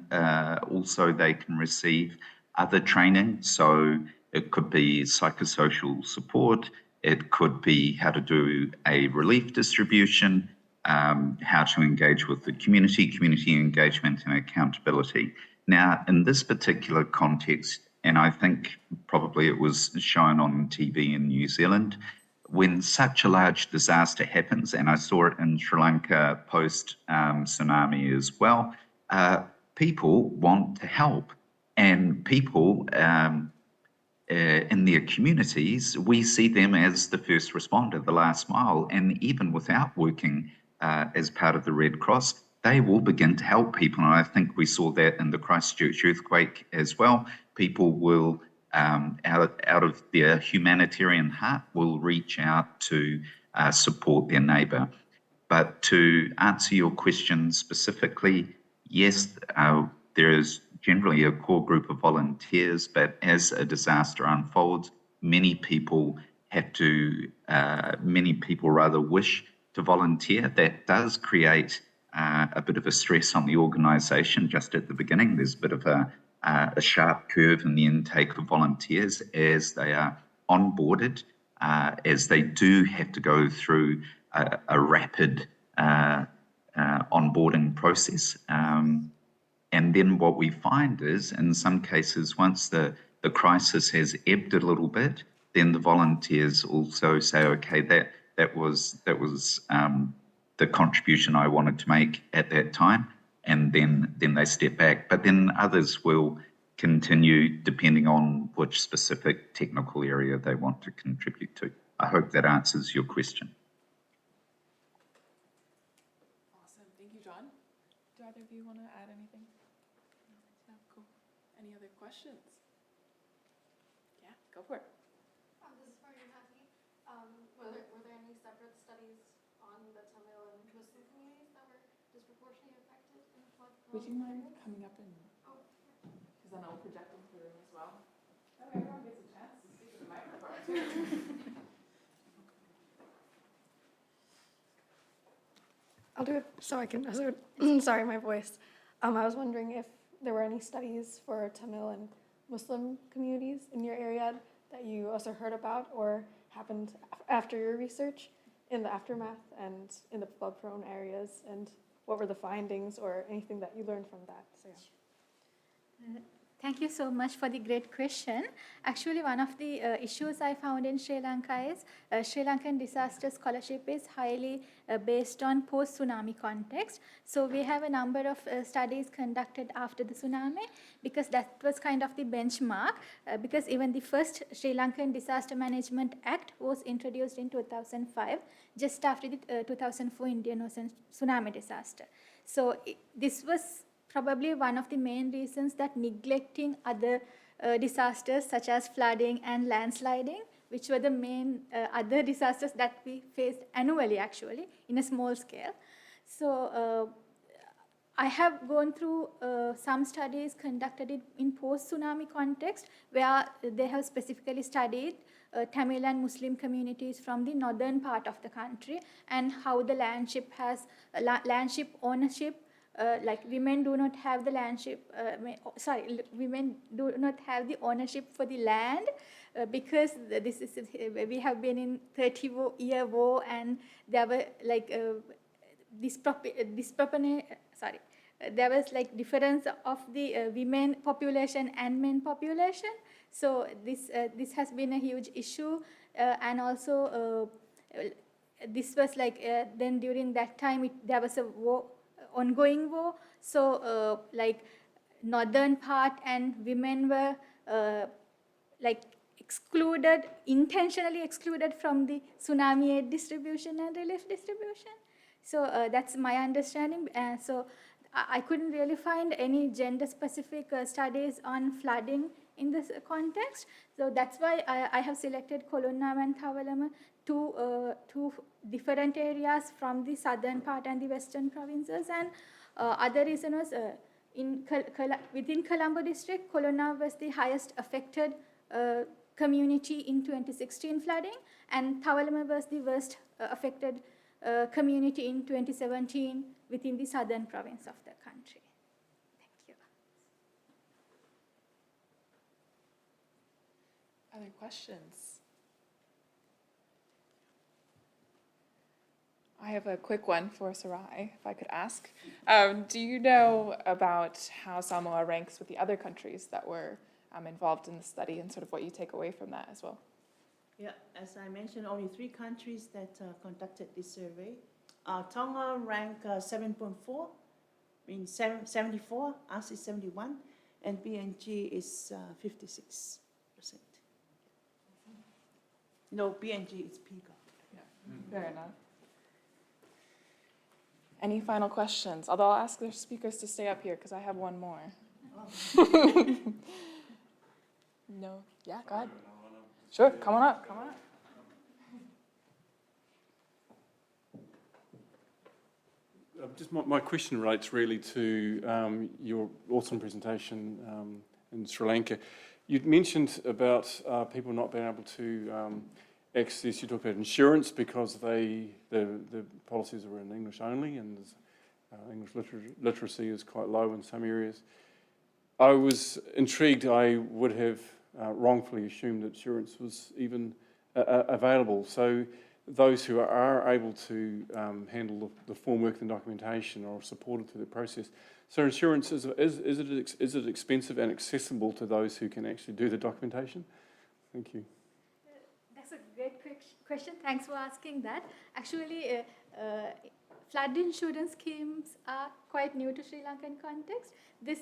also they can receive other training. So it could be psychosocial support, it could be how to do a relief distribution, how to engage with the community engagement and accountability. Now, in this particular context, and I think probably it was shown on TV in New Zealand, when such a large disaster happens, and I saw it in Sri Lanka post tsunami as well, people want to help, and people in their communities, we see them as the first responder, the last mile, and even without working as part of the Red Cross, they will begin to help people. And I think we saw that in the Christchurch earthquake as well. People will, out of their humanitarian heart, will reach out to support their neighbour. But to answer your question specifically, yes, there is generally a core group of volunteers, but as a disaster unfolds, many people rather wish to volunteer. That does create a bit of a stress on the organisation just at the beginning. There's a bit of a sharp curve in the intake of volunteers as they are onboarded, as they do have to go through a rapid onboarding process. And then what we find is, in some cases, once the crisis has ebbed a little bit, then the volunteers also say, okay, that was the contribution I wanted to make at that time, and then they step back. But then others will continue depending on which specific technical area they want to contribute to. I hope that answers your question. Awesome. Thank you, John. Do either of you want to add anything? No? Cool. Any other questions? Yeah, go for it. This is for you, Natalie. Were there any separate studies on the Tamil and Muslim communities that were disproportionately affected in the flood? Would you mind coming up and, Oh, because then I'll project into the room as well. That way everyone gets a chance to speak to the microphone too. I'll do it so I can, sorry, my voice. I was wondering if there were any studies for Tamil and Muslim communities in your area that you also heard about or happened after your research in the aftermath and in the flood-prone areas, and what were the findings or anything that you learned from that? So, yeah. Thank you so much for the great question. Actually, one of the issues I found in Sri Lanka is Sri Lankan disaster scholarship is highly based on post-tsunami context. So we have a number of studies conducted after the tsunami, because that was kind of the benchmark, because even the first Sri Lankan Disaster Management Act was introduced in 2005, just after the 2004 Indian Ocean tsunami disaster. So this was probably one of the main reasons that neglecting other disasters such as flooding and landsliding, which were the main other disasters that we faced annually actually in a small scale. So I have gone through some studies conducted in post-tsunami context where they have specifically studied Tamil and Muslim communities from the northern part of the country and how the landship ownership, like women do not have the women do not have the ownership for the land because we have been in 30-year war, and there were like there was like difference of the women population and men population. So this has been a huge issue, and also this was like then during that time there was a war. Ongoing war, so like northern part and women were like intentionally excluded from the tsunami aid distribution and relief distribution. So that's my understanding. So I couldn't really find any gender-specific studies on flooding in this context. So that's why I have selected Kolonnawa and Thawalama, two different areas from the southern part and the western provinces. And other reason was within Colombo district, Kolonnawa was the highest affected community in 2016 flooding, and Thawalama was the worst affected community in 2017 within the southern province of the country. Thank you. Other questions? I have a quick one for Sarai, if I could ask. Do you know about how Samoa ranks with the other countries that were involved in the study, and sort of what you take away from that as well? Yeah, as I mentioned, only 3 countries that conducted this survey. Tonga ranked 7.4, means 74, us is 71, and BNG is 56%. No, BNG is PIGA. Yeah, fair enough. Any final questions? Although I'll ask the speakers to stay up here because I have one more. No? Yeah, go ahead. Sure, come on up, come on up. Just my question relates really to your awesome presentation in Sri Lanka. You'd mentioned about people not being able to access, you talked about insurance because the policies were in English only, and English literacy is quite low in some areas. I was intrigued. I would have wrongfully assumed that insurance was even available. So those who are able to handle the formwork and documentation are supported through the process. So insurance, is it expensive and accessible to those who can actually do the documentation? Thank you. That's a great question. Thanks for asking that. Actually, flood insurance schemes are quite new to Sri Lankan context. This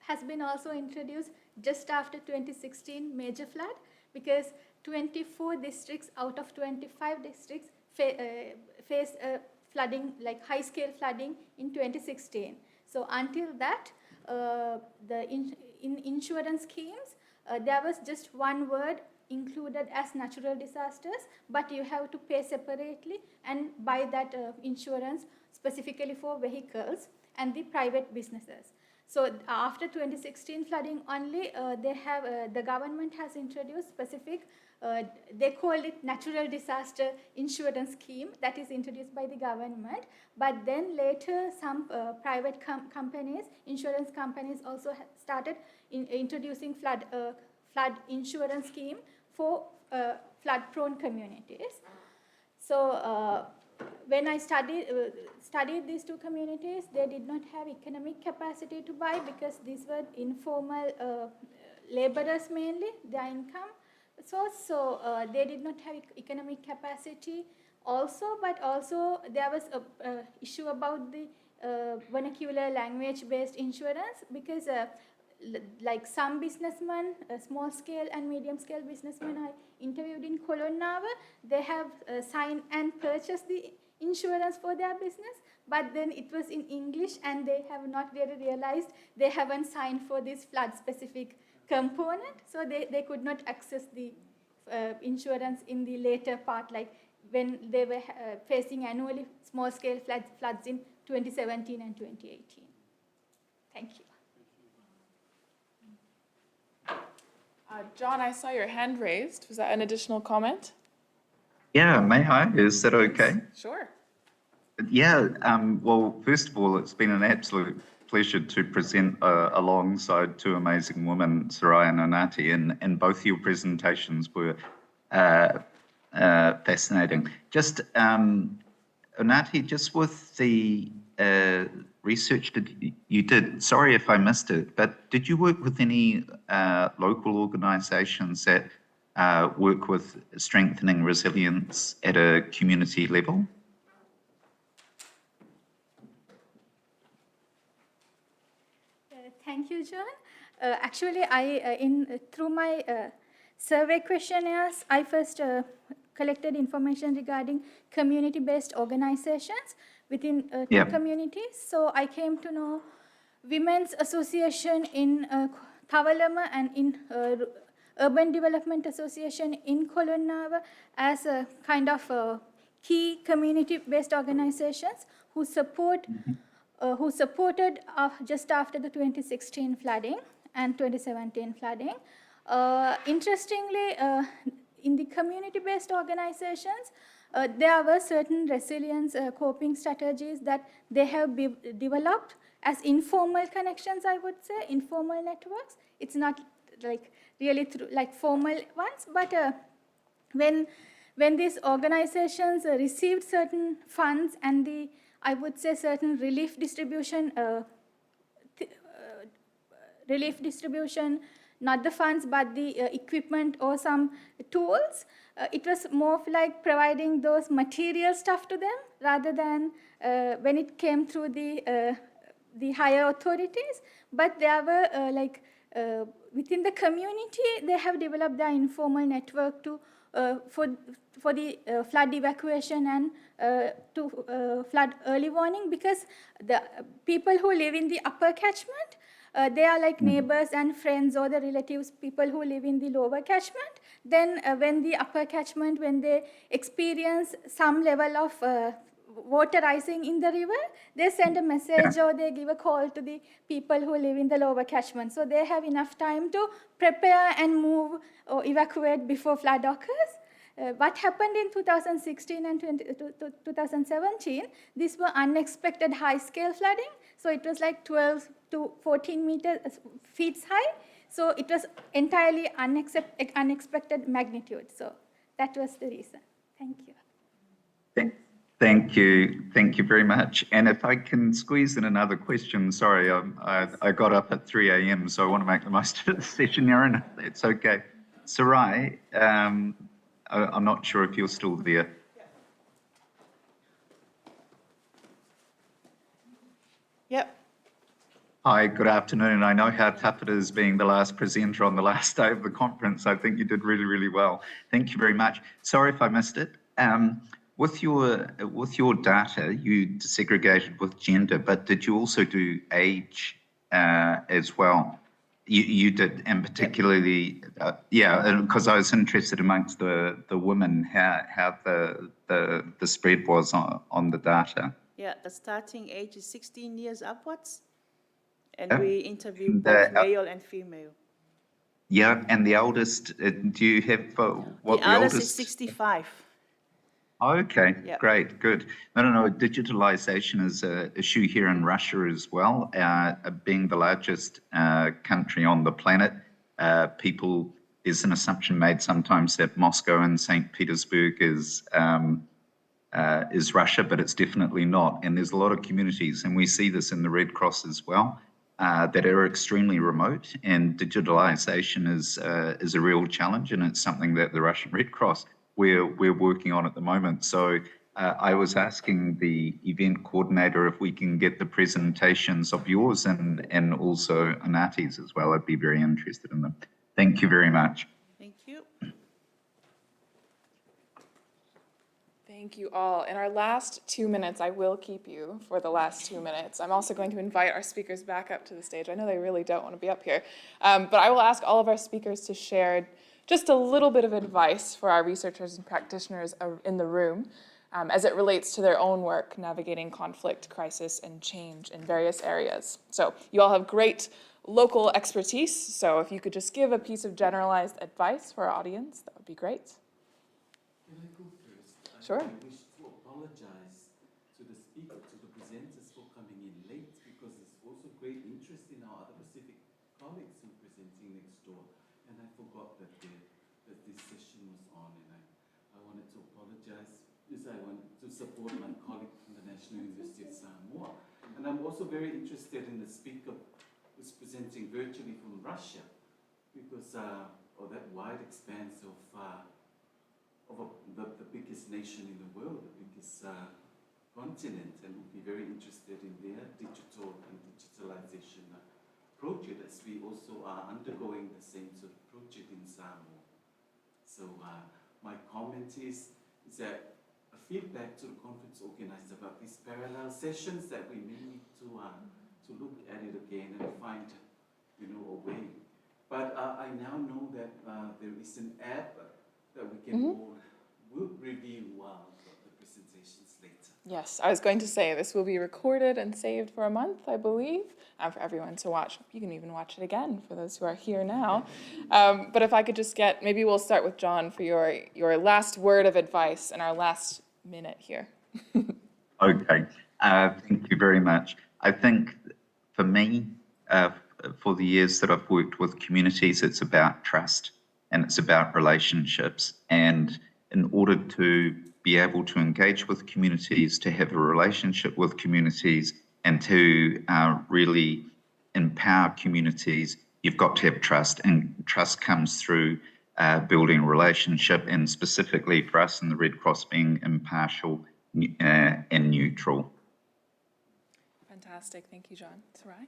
has been also introduced just after 2016 major flood, because 24 districts out of 25 districts faced flooding, like high-scale flooding in 2016. So until that, in insurance schemes, there was just one word included as natural disasters, but you have to pay separately and buy that insurance specifically for vehicles and the private businesses. So after 2016 flooding only, the government has introduced specific, they call it natural disaster insurance scheme that is introduced by the government. But then later some private companies, insurance companies also started introducing flood insurance scheme for flood-prone communities. So when I studied these two communities, they did not have economic capacity to buy because these were informal laborers mainly, their income source. So they did not have economic capacity also, but also there was a issue about the vernacular language-based insurance, because like some businessmen, small scale and medium scale businessmen I interviewed in Kolonnawa, they have signed and purchased the insurance for their business, but then it was in English and they have not really realized they haven't signed for this flood specific component, so they could not access the insurance in the later part, like when they were facing annually small scale floods in 2017 and 2018. Thank you. John, I saw your hand raised. Was that an additional comment? Yeah, may I? Is that okay? Sure. Yeah, well, first of all, it's been an absolute pleasure to present alongside two amazing women, Sarai and Onati, and both your presentations were fascinating. Just, Onati, just with the research that you did, sorry if I missed it, but did you work with any local organisations that work with strengthening resilience at a community level? Thank you, John. Actually, through my survey questionnaires, I first collected information regarding community-based organizations within two Yeah. communities. So I came to know Women's Association in Tavalama and in Urban Development Association in Kolonnawa as a kind of key community-based organizations who supported just after the 2016 flooding and 2017 flooding. Interestingly, in the community-based organizations, there were certain resilience coping strategies that they have developed as informal connections, I would say, informal networks. It's not like really through like formal ones, but when these organizations received certain funds and I would say certain relief distribution, not the funds, but the equipment or some tools. It was more of like providing those material stuff to them rather than when it came through the higher authorities. But there were within the community, they have developed their informal network to for the flood evacuation and to flood early warning, because the people who live in the upper catchment, they are like neighbors and friends or the relatives, people who live in the lower catchment. Then when the upper catchment, when they experience some level of water rising in the river, they send a message or they give a call to the people who live in the lower catchment. So they have enough time to prepare and move or evacuate before flood occurs. What happened in 2016 and 2017, these were unexpected high-scale flooding. So it was like 12 to 14 feet high. So it was entirely unexpected magnitude. So that was the reason. Thank you. Thank you very much. And if I can squeeze in another question, sorry, I got up at 3 a.m., so I want to make the most of the session, Erin. It's okay. Sarai, I'm not sure if you're still there. Yep. Hi, good afternoon. I know how tough it is being the last presenter on the last day of the conference. I think you did really, really well. Thank you very much. Sorry if I missed it. With your data, you desegregated with gender, but did you also do age as well? You did, and particularly, because I was interested amongst the women, how the spread was on the data. Yeah, the starting age is 16 years upwards, and Yep. we interview both male and female. Yeah, and the eldest, do you have what the eldest is 65. Okay, Yeah. great, good. No, digitalization is an issue here in Russia as well. Being the largest country on the planet, there's an assumption made sometimes that Moscow and St. Petersburg is Russia, but it's definitely not. And there's a lot of communities, and we see this in the Red Cross as well, that are extremely remote, and digitalization is a real challenge, and it's something that the Russian Red Cross we're working on at the moment. So I was asking the event coordinator if we can get the presentations of yours and also Anati's as well. I'd be very interested in them. Thank you very much. Thank you. Thank you all. In our last 2 minutes, I will keep you for the last 2 minutes. I'm also going to invite our speakers back up to the stage. I know they really don't want to be up here, but I will ask all of our speakers to share just a little bit of advice for our researchers and practitioners in the room as it relates to their own work navigating conflict, crisis, and change in various areas. So you all have great local expertise, so if you could just give a piece of generalized advice for our audience, that would be great. Can I go first? Sure. I wish to apologize to the speaker, to the presenters for coming in late, because there's also great interest in our other Pacific colleagues who are presenting next door. And I forgot that this session was on, and I wanted to apologize because I want to support my colleague from the National University of Samoa. And I'm also very interested in the speaker who's presenting virtually from Russia, because that wide expanse of the biggest nation in the world, the biggest continent, and would be very interested in their digital and digitalization project, as we also are undergoing the same sort of project in Samoa. So my comment is that a feedback to the conference organizer about these parallel sessions that we may need to look at it again and find, a way. But I now know that there is an app that we can all review the presentations later. Yes, I was going to say this will be recorded and saved for a month, I believe, for everyone to watch. You can even watch it again for those who are here now. But if I could just maybe we'll start with John for your last word of advice and our last minute here. Okay, thank you very much. I think for me, for the years that I've worked with communities, it's about trust and it's about relationships. And in order to be able to engage with communities, to have a relationship with communities, and to really empower communities, you've got to have trust. And trust comes through building a relationship, and specifically for us in the Red Cross, being impartial and neutral. Fantastic. Thank you, John. Sarai?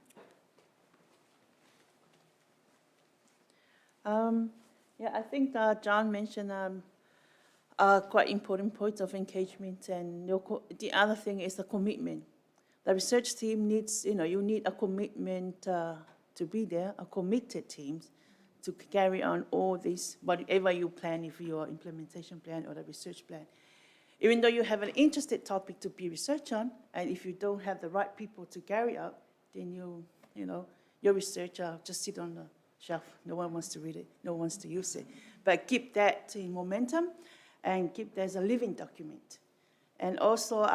Yeah, I think John mentioned quite important points of engagement, and the other thing is the commitment. The research team needs, you need a commitment to be there, a committed team to carry on all this, whatever you plan, if your implementation plan or the research plan. Even though you have an interested topic to be research on, and if you don't have the right people to carry out, then your research just sit on the shelf. No one wants to read it. No one wants to use it. But keep that in momentum and keep that as a living document. And also,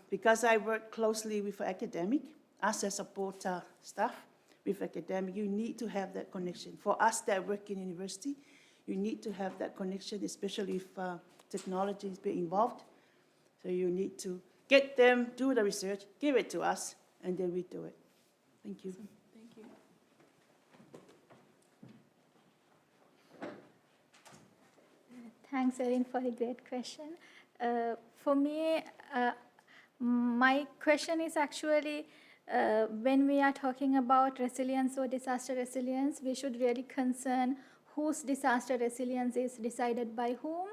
because I work closely with academic, us as support staff with academic, you need to have that connection. For us that work in university, you need to have that connection, especially if technology is being involved. So you need to get them, do the research, give it to us, and then we do it. Thank you. Thank you. Thanks, Erin, for a great question. For me, my question is actually, when we are talking about resilience or disaster resilience, we should really concern whose disaster resilience is decided by whom,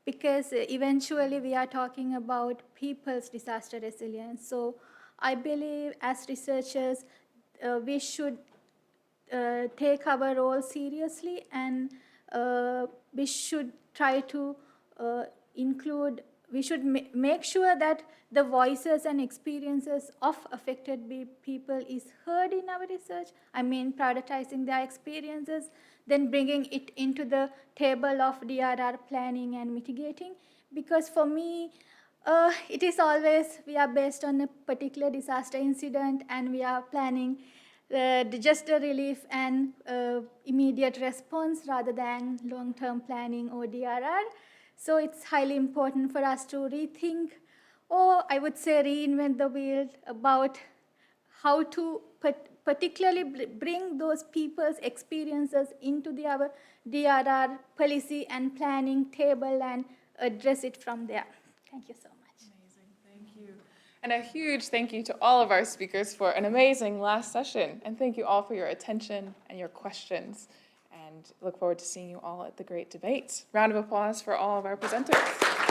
because eventually we are talking about people's disaster resilience. So I believe as researchers, we should take our role seriously, and we should try to we should make sure that the voices and experiences of affected people is heard in our research. I mean, prioritizing their experiences, then bringing it into the table of DRR planning and mitigating. Because for me, it is always, we are based on a particular disaster incident and we are planning disaster relief and immediate response rather than long-term planning or DRR. So it's highly important for us to rethink, or I would say reinvent the wheel about how to particularly bring those people's experiences into our DRR policy and planning table and address it from there. Thank you so much. Amazing, thank you. And a huge thank you to all of our speakers for an amazing last session. And thank you all for your attention and your questions. And look forward to seeing you all at the great debate. Round of applause for all of our presenters.